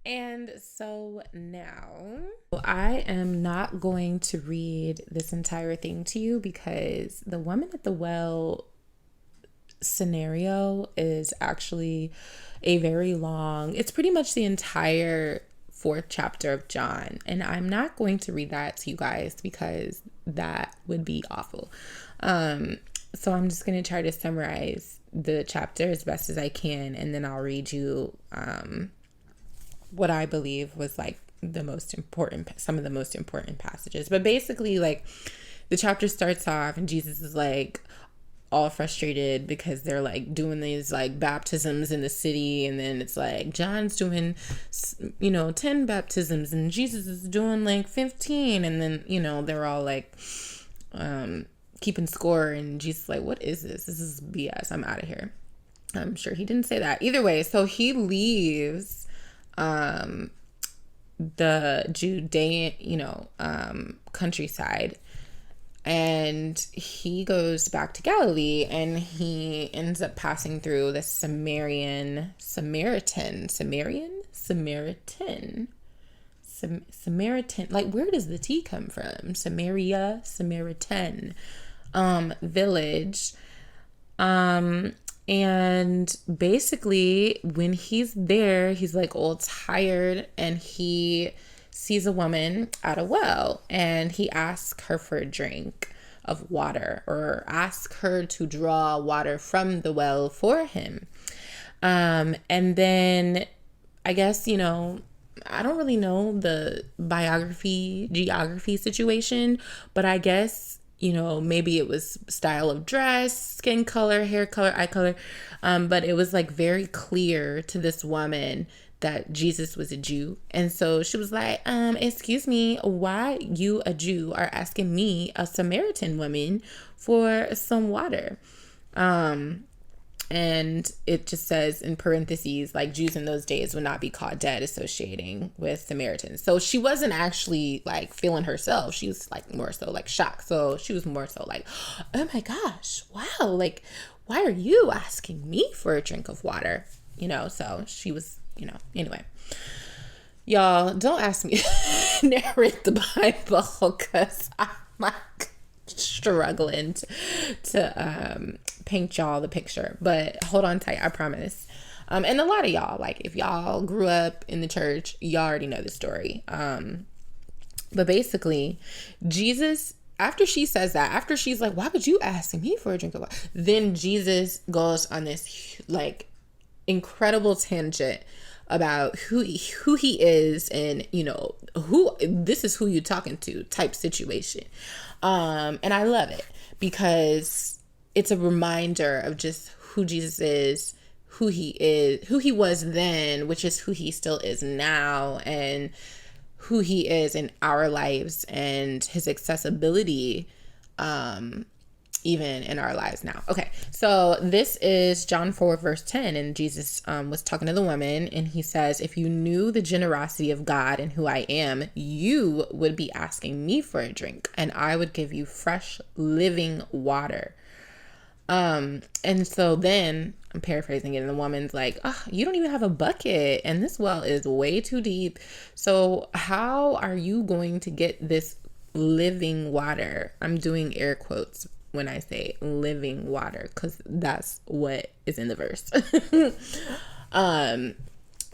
And so now I am not going to read this entire thing to you, because the Woman at the Well scenario is actually a very long, it's pretty much the entire 4th chapter of John, and I'm not going to read that to you guys because that would be awful. So I'm just going to try to summarize the chapter as best as I can, and then I'll read you what I believe was like some of the most important passages. But basically, like, the chapter starts off and Jesus is like all frustrated because they're like doing these like baptisms in the city, and then it's like John's doing 10 baptisms and Jesus is doing like 15, and then they're all like keeping score, and Jesus is like, what is this? This is BS. I'm out of here. I'm sure he didn't say that. Either way, so he leaves the Judean countryside, and he goes back to Galilee, and he ends up passing through the Samaritan. Like, where does the T come from? Samaritan village. And basically when he's there, he's like all tired, and he sees a woman at a well, and he asks her for a drink of water, or asks her to draw water from the well for him. And then I guess, I don't really know the geography situation, but I guess maybe it was style of dress, skin color, hair color, eye color. But it was like very clear to this woman that Jesus was a Jew. And so she was like, excuse me, why you, a Jew, are asking me, a Samaritan woman, for some water? And it just says in parentheses, like, Jews in those days would not be caught dead associating with Samaritans. So she wasn't actually like feeling herself. She was like more so like shocked. So she was more so like, oh my gosh, wow. Like, why are you asking me for a drink of water? So she was, anyway. Y'all, don't ask me to narrate the Bible because I'm like struggling to paint y'all the picture, but hold on tight, I promise. And a lot of y'all, like, if y'all grew up in the church, y'all already know the story. But basically, Jesus, after she says that, after she's like, why would you ask me for a drink of water? Then Jesus goes on this like incredible tangent about who he is, and who this is, who you talking to type situation. And I love it because it's a reminder of just who Jesus is, who he was then, which is who he still is now, and who he is in our lives, and his accessibility even in our lives now. Okay, so this is John 4 verse 10, and Jesus was talking to the woman, and he says, if you knew the generosity of God and who I am, you would be asking me for a drink, and I would give you fresh living water. And so then I'm paraphrasing it, and the woman's like, oh, you don't even have a bucket, and this well is way too deep. So how are you going to get this living water? I'm doing air quotes when I say living water, because that's what is in the verse. And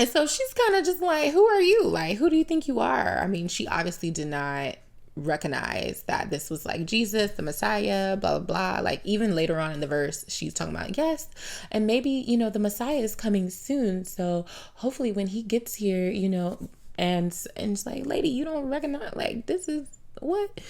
so she's kind of just like, who are you? Like, who do you think you are? I mean, she obviously did not recognize that this was like Jesus, the Messiah, blah, blah, blah. Like, even later on in the verse, she's talking about, yes, and maybe, the Messiah is coming soon. So hopefully when he gets here, and it's like, lady, you don't recognize, like, this is what?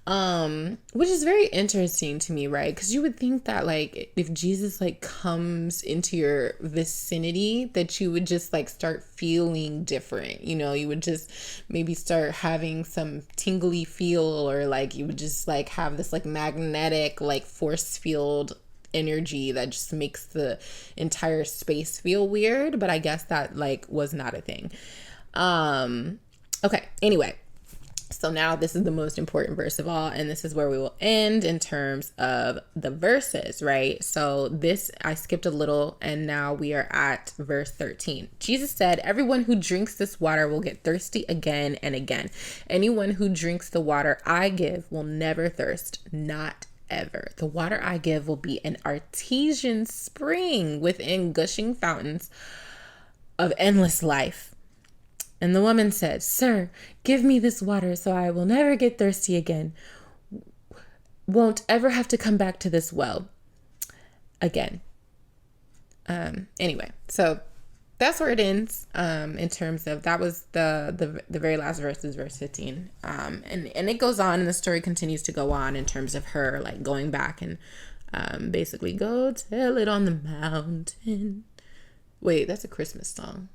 Which is very interesting to me, right? Because you would think that, like, if Jesus like comes into your vicinity, that you would just like start feeling different. You would just maybe start having some tingly feel, or like you would just like have this like magnetic like force field energy that just makes the entire space feel weird. But I guess that like was not a thing. Okay, anyway. So now this is the most important verse of all, and this is where we will end in terms of the verses, right? So this, I skipped a little, and now we are at verse 13. Jesus said, everyone who drinks this water will get thirsty again and again. Anyone who drinks the water I give will never thirst, not ever. The water I give will be an artesian spring within gushing fountains of endless life. And the woman said, sir, give me this water so I will never get thirsty again. Won't ever have to come back to this well again. Anyway, so that's where it ends. In terms of, that was the very last verse is verse 15. And it goes on, and the story continues to go on in terms of her like going back and basically go tell it on the mountain. Wait, that's a Christmas song.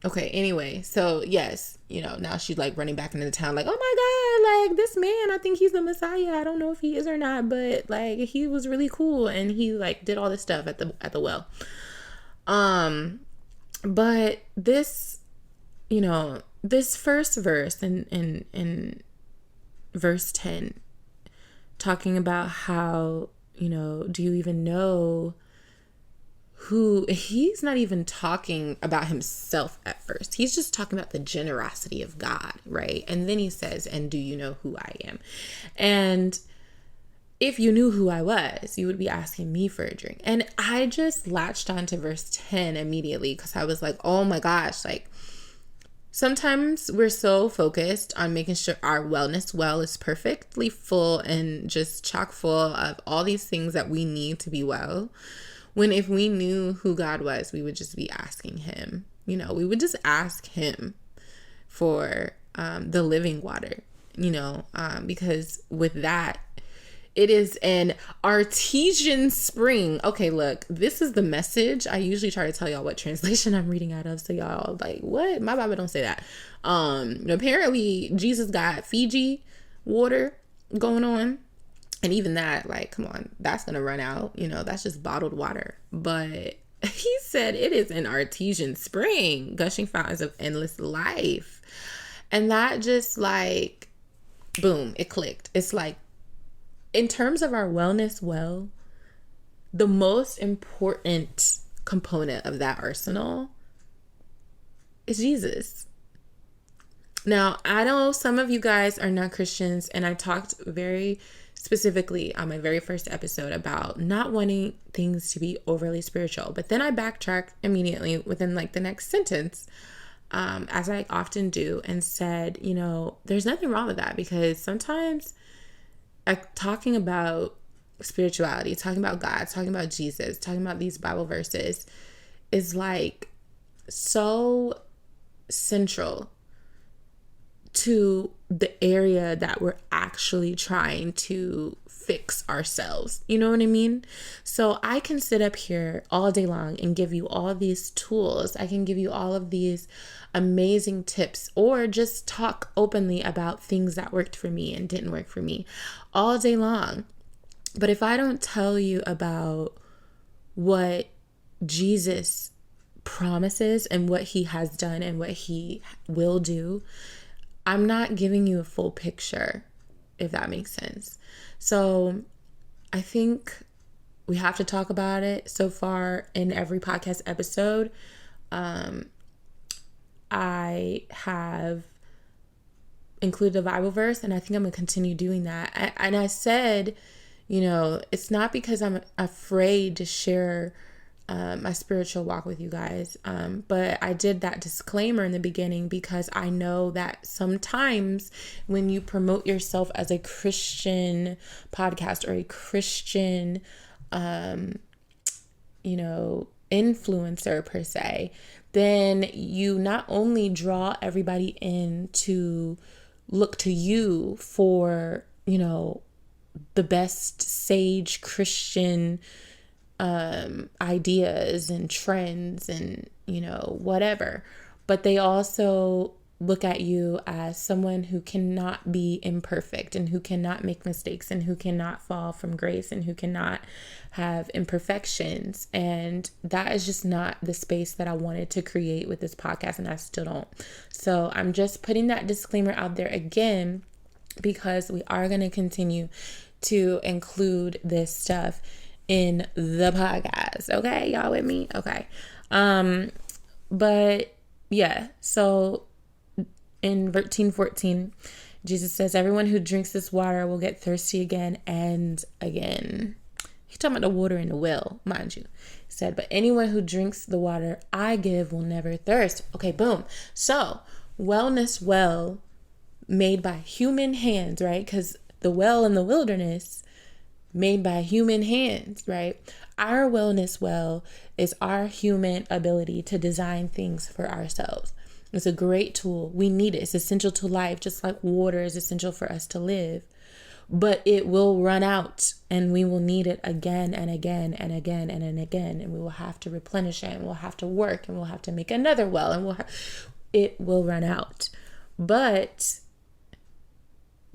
Okay, anyway, so yes, now she's like running back into the town like, oh my God, like this man, I think he's the Messiah. I don't know if he is or not, but like he was really cool, and he like did all this stuff at the well. But this, this first verse in verse 10, talking about how, do you even know who, he's not even talking about himself at first. He's just talking about the generosity of God, right? And then he says, and do you know who I am? And if you knew who I was, you would be asking me for a drink. And I just latched on to verse 10 immediately, because I was like, oh my gosh, like sometimes we're so focused on making sure our wellness well is perfectly full and just chock full of all these things that we need to be well, when if we knew who God was, we would just be asking him. We would just ask him for the living water, because with that, It is an artesian spring. Okay, look, this is the message. I usually try to tell y'all what translation I'm reading out of, so y'all like, what? My Bible don't say that. Apparently Jesus got Fiji water going on, and even that, like, come on, that's gonna run out. That's just bottled water. But he said it is an artesian spring, gushing fountains of endless life, and that just like, boom, it clicked. It's like, in terms of our wellness the most important component of that arsenal is Jesus. Now, I know some of you guys are not Christians, and I talked very specifically on my very first episode about not wanting things to be overly spiritual. But then I backtracked immediately within like the next sentence, as I often do, and said, there's nothing wrong with that, because sometimes talking about spirituality, talking about God, talking about Jesus, talking about these Bible verses is like so central to the area that we're actually trying to fix ourselves. You know what I mean? So I can sit up here all day long and give you all these tools. I can give you all of these amazing tips, or just talk openly about things that worked for me and didn't work for me all day long. But if I don't tell you about what Jesus promises and what he has done and what he will do, I'm not giving you a full picture, if that makes sense. So I think we have to talk about it. So far in every podcast episode, I have included a Bible verse, and I think I'm going to continue doing that. And I said, it's not because I'm afraid to share my spiritual walk with you guys. But I did that disclaimer in the beginning because I know that sometimes when you promote yourself as a Christian podcast or a Christian, influencer per se, then you not only draw everybody in to look to you for, the best sage Christian ideas and trends and, whatever, but they also look at you as someone who cannot be imperfect and who cannot make mistakes and who cannot fall from grace and who cannot have imperfections. And that is just not the space that I wanted to create with this podcast, and I still don't. So I'm just putting that disclaimer out there again, because we are going to continue to include this stuff in the podcast. Okay, y'all with me? Okay. But yeah, so in 13:14, Jesus says, everyone who drinks this water will get thirsty again and again. He's talking about the water in the well, mind you. He said, but anyone who drinks the water I give will never thirst. Okay, boom. So, wellness well made by human hands, right? Because the well in the wilderness made by human hands, right? Our wellness well is our human ability to design things for ourselves. It's a great tool. We need it. It's essential to life, just like water is essential for us to live. But it will run out, and we will need it again and again and again and again. And we will have to replenish it, and we'll have to work, and we'll have to make another well, and it will run out. But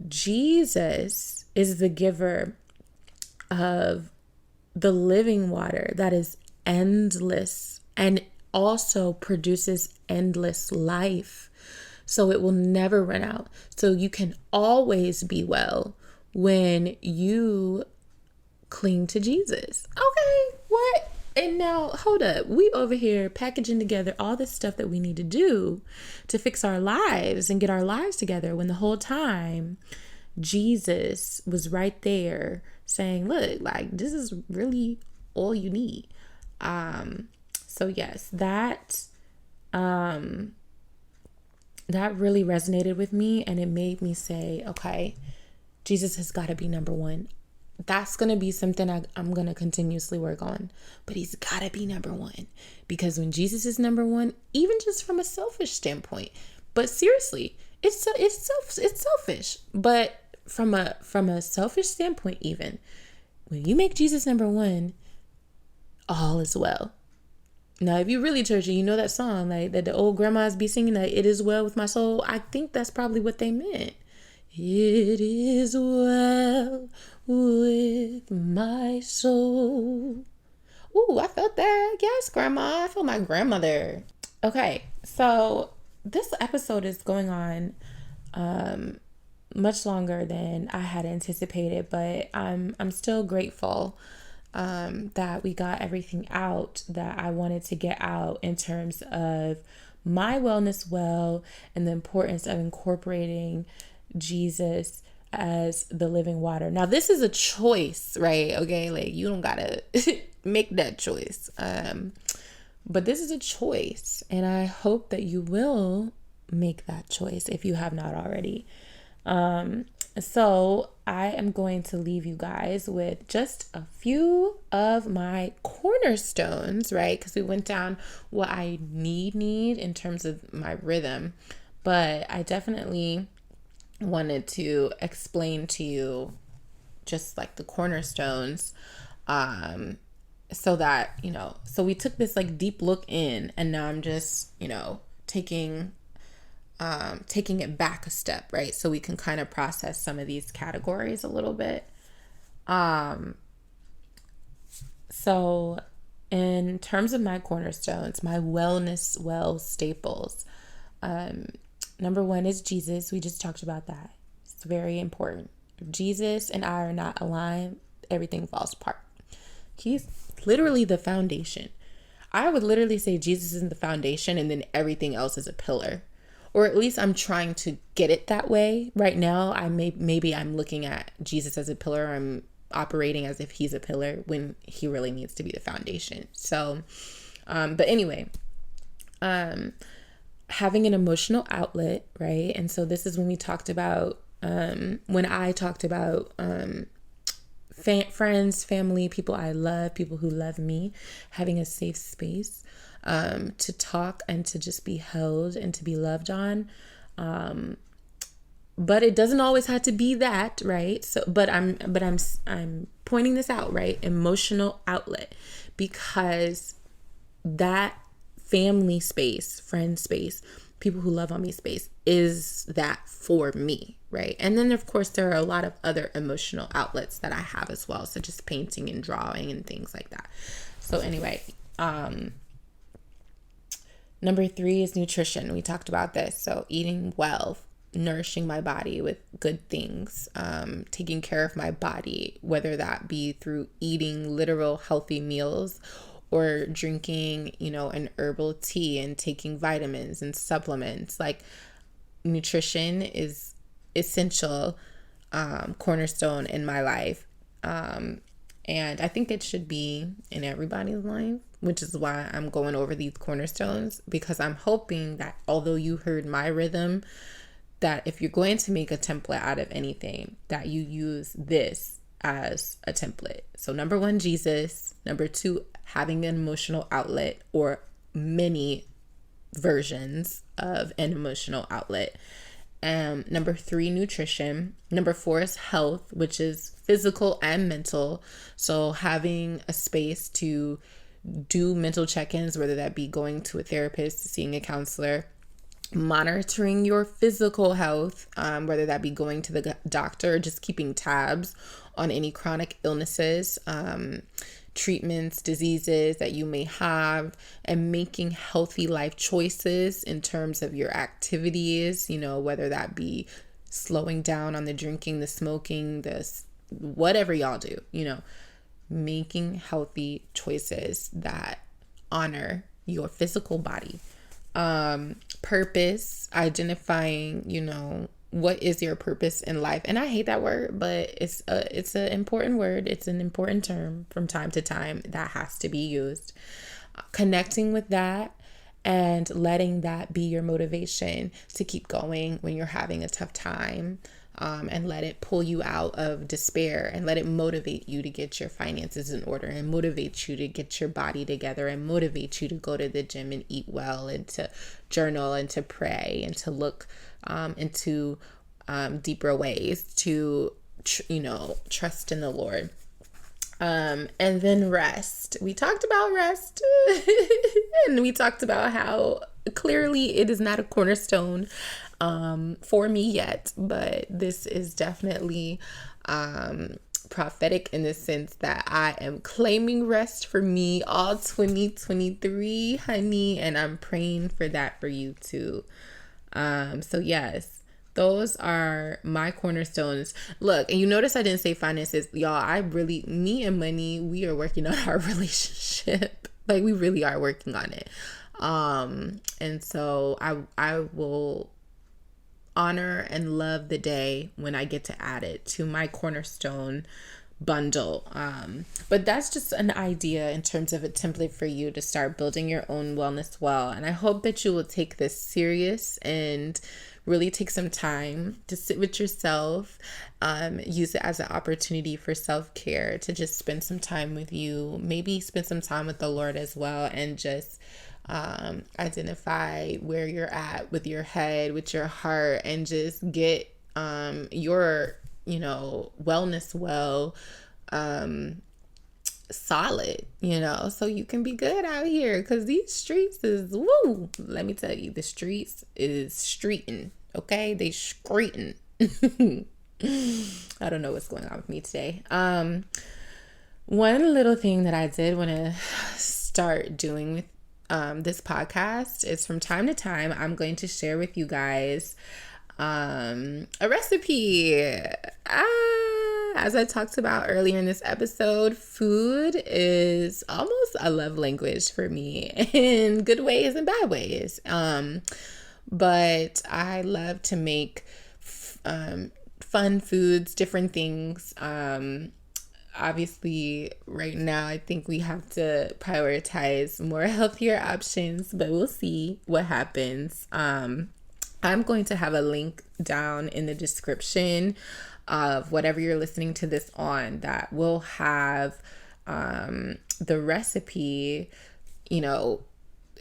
Jesus is the giver of the living water that is endless and also produces endless life. So it will never run out. So you can always be well when you cling to Jesus. Okay, what? And now, hold up. We over here packaging together all this stuff that we need to do to fix our lives and get our lives together, when the whole time Jesus was right there saying, look, like, this is really all you need. So yes, that really resonated with me, and it made me say, okay, Jesus has got to be number one. That's going to be something I'm going to continuously work on, but he's got to be number one, because when Jesus is number one, even just from a selfish standpoint, but seriously, it's selfish, but from a selfish standpoint, even when you make Jesus number one, all is well. Now, if you really churchy, you know that song like that the old grandmas be singing, that "It is well with my soul." I think that's probably what they meant. It is well with my soul. Ooh, I felt that. Yes, grandma. I feel my grandmother. Okay, so this episode is going on much longer than I had anticipated, but I'm still grateful that we got everything out that I wanted to get out in terms of my wellness well and the importance of incorporating Jesus as the living water. Now, this is a choice, right? Okay, like you don't gotta make that choice. But this is a choice, and I hope that you will make that choice if you have not already. So I am going to leave you guys with just a few of my cornerstones, right? Because we went down what I need in terms of my rhythm, but I definitely wanted to explain to you just like the cornerstones, so that, so we took this like deep look in, and now I'm just, taking it back a step, right? So we can kind of process some of these categories a little bit. So in terms of my cornerstones, my wellness well staples, number one is Jesus. We just talked about that. It's very important. If Jesus and I are not aligned, everything falls apart. He's literally the foundation. I would literally say Jesus is the foundation, and then everything else is a pillar. Or at least I'm trying to get it that way. Right now, maybe I'm looking at Jesus as a pillar. I'm operating as if he's a pillar when he really needs to be the foundation. So, but anyway, having an emotional outlet, right? And so this is when we talked about, when I talked about friends, family, people I love, people who love me, having a safe space to talk and to just be held and to be loved on. But it doesn't always have to be that, right? So, but I'm pointing this out, right? Emotional outlet, because that family space, friend space, people who love on me space is that for me, right? And then of course there are a lot of other emotional outlets that I have as well, such as painting and drawing and things like that. So anyway, number 3 is nutrition. We talked about this. So eating well, nourishing my body with good things, taking care of my body, whether that be through eating literal healthy meals or drinking, an herbal tea and taking vitamins and supplements. Like, nutrition is essential, cornerstone in my life. And I think it should be in everybody's life, which is why I'm going over these cornerstones, because I'm hoping that although you heard my rhythm, that if you're going to make a template out of anything, that you use this as a template. So number 1, Jesus. Number 2, having an emotional outlet, or many versions of an emotional outlet. Number 3, nutrition. Number 4 is health, which is physical and mental. So having a space to do mental check-ins, whether that be going to a therapist, seeing a counselor, monitoring your physical health, whether that be going to the doctor, or just keeping tabs on any chronic illnesses, treatments, diseases that you may have, and making healthy life choices in terms of your activities, whether that be slowing down on the drinking, the smoking, whatever y'all do, making healthy choices that honor your physical body. Purpose, identifying, what is your purpose in life? And I hate that word, but it's an important word. It's an important term from time to time that has to be used. Connecting with that and letting that be your motivation to keep going when you're having a tough time, and let it pull you out of despair, and let it motivate you to get your finances in order, and motivate you to get your body together, and motivate you to go to the gym and eat well, and to journal, and to pray, and to look into deeper ways to, trust in the Lord. And then rest. We talked about rest and we talked about how clearly it is not a cornerstone for me yet, but this is definitely prophetic in the sense that I am claiming rest for me all 2023, honey, and I'm praying for that for you too. So yes, those are my cornerstones. Look, and you notice I didn't say finances. Y'all, me and money, we are working on our relationship. Like, we really are working on it. And so I will honor and love the day when I get to add it to my cornerstone bundle. But that's just an idea in terms of a template for you to start building your own wellness well. And I hope that you will take this serious and really take some time to sit with yourself, use it as an opportunity for self-care, to just spend some time with you, maybe spend some time with the Lord as well, and just identify where you're at with your head, with your heart, and just get your wellness well solid, so you can be good out here, because these streets is woo. Let me tell you, the streets is streeting, okay? They streeting. I don't know what's going on with me today. One little thing that I did want to start doing with this podcast is, from time to time, I'm going to share with you guys a recipe. As I talked about earlier in this episode, food is almost a love language for me, in good ways and bad ways. But I love to make fun foods, different things. Obviously, right now, I think we have to prioritize more healthier options, but we'll see what happens. I'm going to have a link down in the description of whatever you're listening to this on that will have the recipe,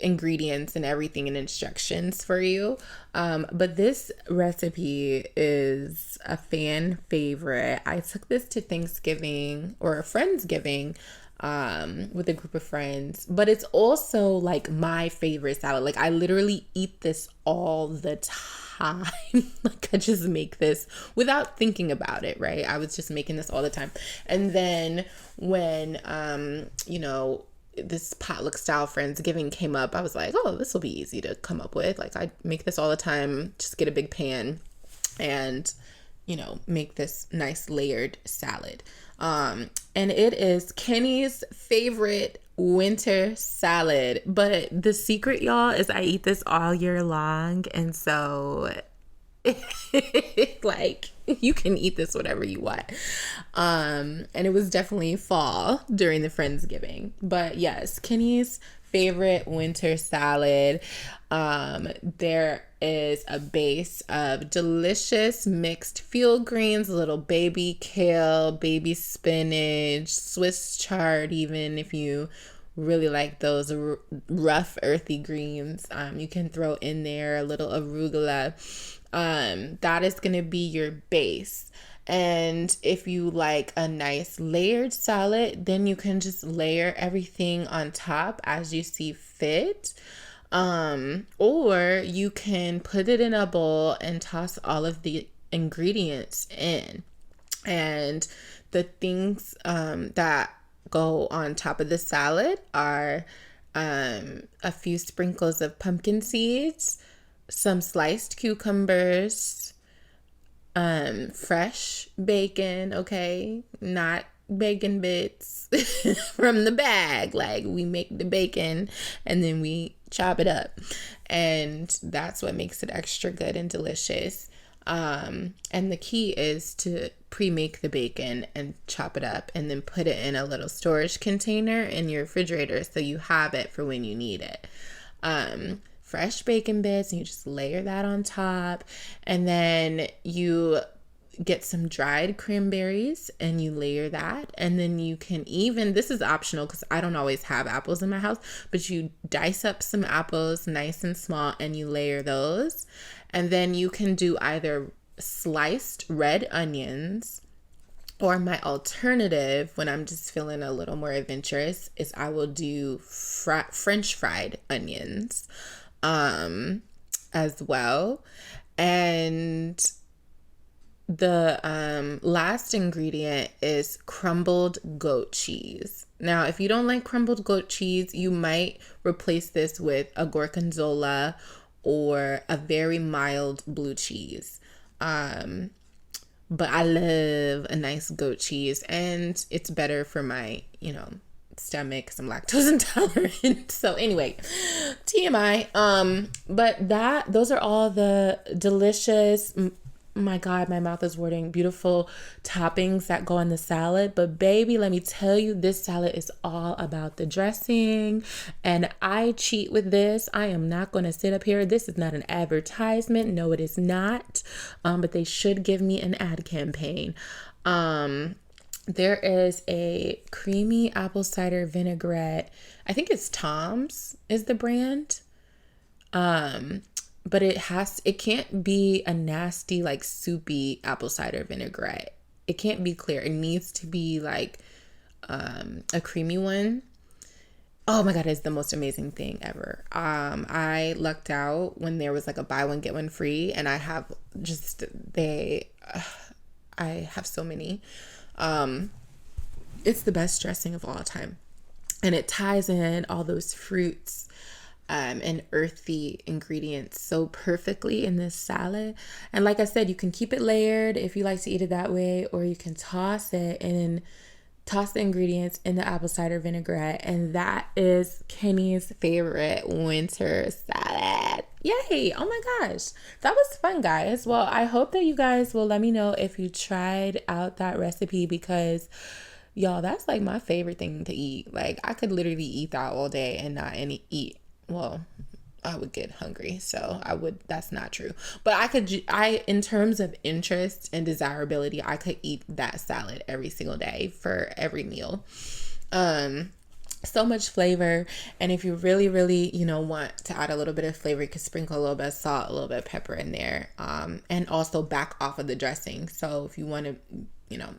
ingredients and everything and instructions for you. But this recipe is a fan favorite. I took this to Thanksgiving or a Friendsgiving with a group of friends, but it's also like my favorite salad. Like, I literally eat this all the time. Like, I just make this without thinking about it, right? I was just making this all the time. And then when this potluck style Friendsgiving came up, I was like, oh, this will be easy to come up with. Like, I make this all the time. Just get a big pan and make this nice layered salad. And it is Kenny's favorite winter salad. But the secret, y'all, is I eat this all year long. And so like, you can eat this whatever you want. And it was definitely fall during the Friendsgiving. But yes, Kenny's favorite winter salad. There is a base of delicious mixed field greens, little baby kale, baby spinach, Swiss chard, even if you really like those rough earthy greens. You can throw in there a little arugula. That is going to be your base. And if you like a nice layered salad, then you can just layer everything on top as you see fit. Or you can put it in a bowl and toss all of the ingredients in. And the things that go on top of the salad are a few sprinkles of pumpkin seeds, some sliced cucumbers, fresh bacon, okay? Not bacon bits from the bag. Like, we make the bacon and then we chop it up. And that's what makes it extra good and delicious. And the key is to pre-make the bacon and chop it up and then put it in a little storage container in your refrigerator so you have it for when you need it. Fresh bacon bits, and you just layer that on top, and then you get some dried cranberries and you layer that, and then you can even, this is optional because I don't always have apples in my house, but you dice up some apples nice and small and you layer those, and then you can do either sliced red onions, or my alternative when I'm just feeling a little more adventurous is I will do French fried onions as well. And the last ingredient is crumbled goat cheese. Now, if you don't like crumbled goat cheese, you might replace this with a gorgonzola or a very mild blue cheese. But I love a nice goat cheese, and it's better for my, stomach because I'm lactose intolerant. So anyway, TMI. But those are all the delicious, my God, my mouth is watering, beautiful toppings that go on the salad. But baby, let me tell you, this salad is all about the dressing, and I cheat with this. I am not going to sit up here. This is not an advertisement. No, it is not. But they should give me an ad campaign. There is a creamy apple cider vinaigrette. I think it's Tom's is the brand. But it can't be a nasty, like soupy apple cider vinaigrette. It can't be clear. It needs to be like a creamy one. Oh my God, it's the most amazing thing ever. I lucked out when there was like a buy one, get one free, and I have so many. It's the best dressing of all time. And it ties in all those fruits and earthy ingredients so perfectly in this salad. And like I said, you can keep it layered if you like to eat it that way, or you can toss it and toss the ingredients in the apple cider vinaigrette. And that is Kenny's favorite winter salad. Yay! Oh my gosh. That was fun, guys. Well, I hope that you guys will let me know if you tried out that recipe, because y'all, that's like my favorite thing to eat. Like, I could literally eat that all day and not eat. Well, I would get hungry, so that's not true. But in terms of interest and desirability, I could eat that salad every single day for every meal. So much flavor. And if you really, really, want to add a little bit of flavor, you can sprinkle a little bit of salt, a little bit of pepper in there, and also back off of the dressing. So if you want to,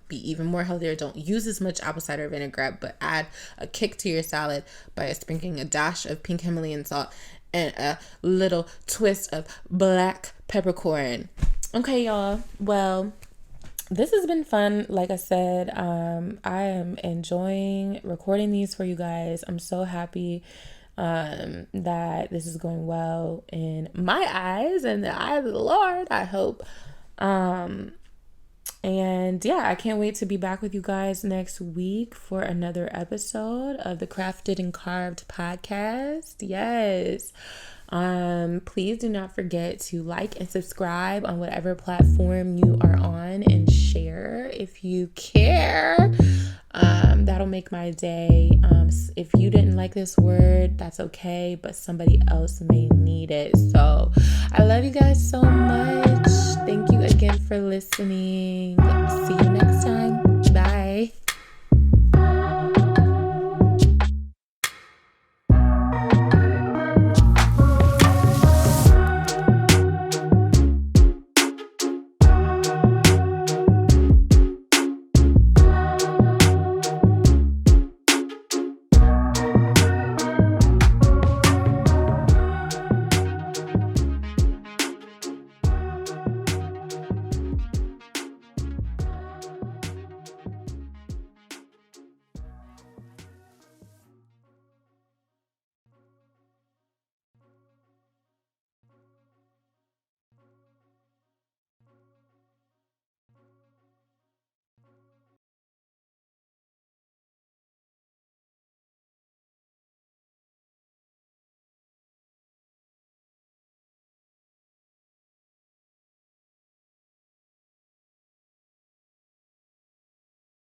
be even more healthier, don't use as much apple cider vinaigrette, but add a kick to your salad by sprinkling a dash of pink Himalayan salt and a little twist of black peppercorn. Okay, y'all. Well, this has been fun. Like I said, I am enjoying recording these for you guys. I'm so happy that this is going well in my eyes and the eyes of the Lord, I hope. And yeah, I can't wait to be back with you guys next week for another episode of the Crafted and Carved podcast. Yes. Please do not forget to like and subscribe on whatever platform you are on, and share if you care. That'll make my day. If you didn't like this word, that's okay, but somebody else may need it. So I love you guys so much. Thank you again for listening. See you next time.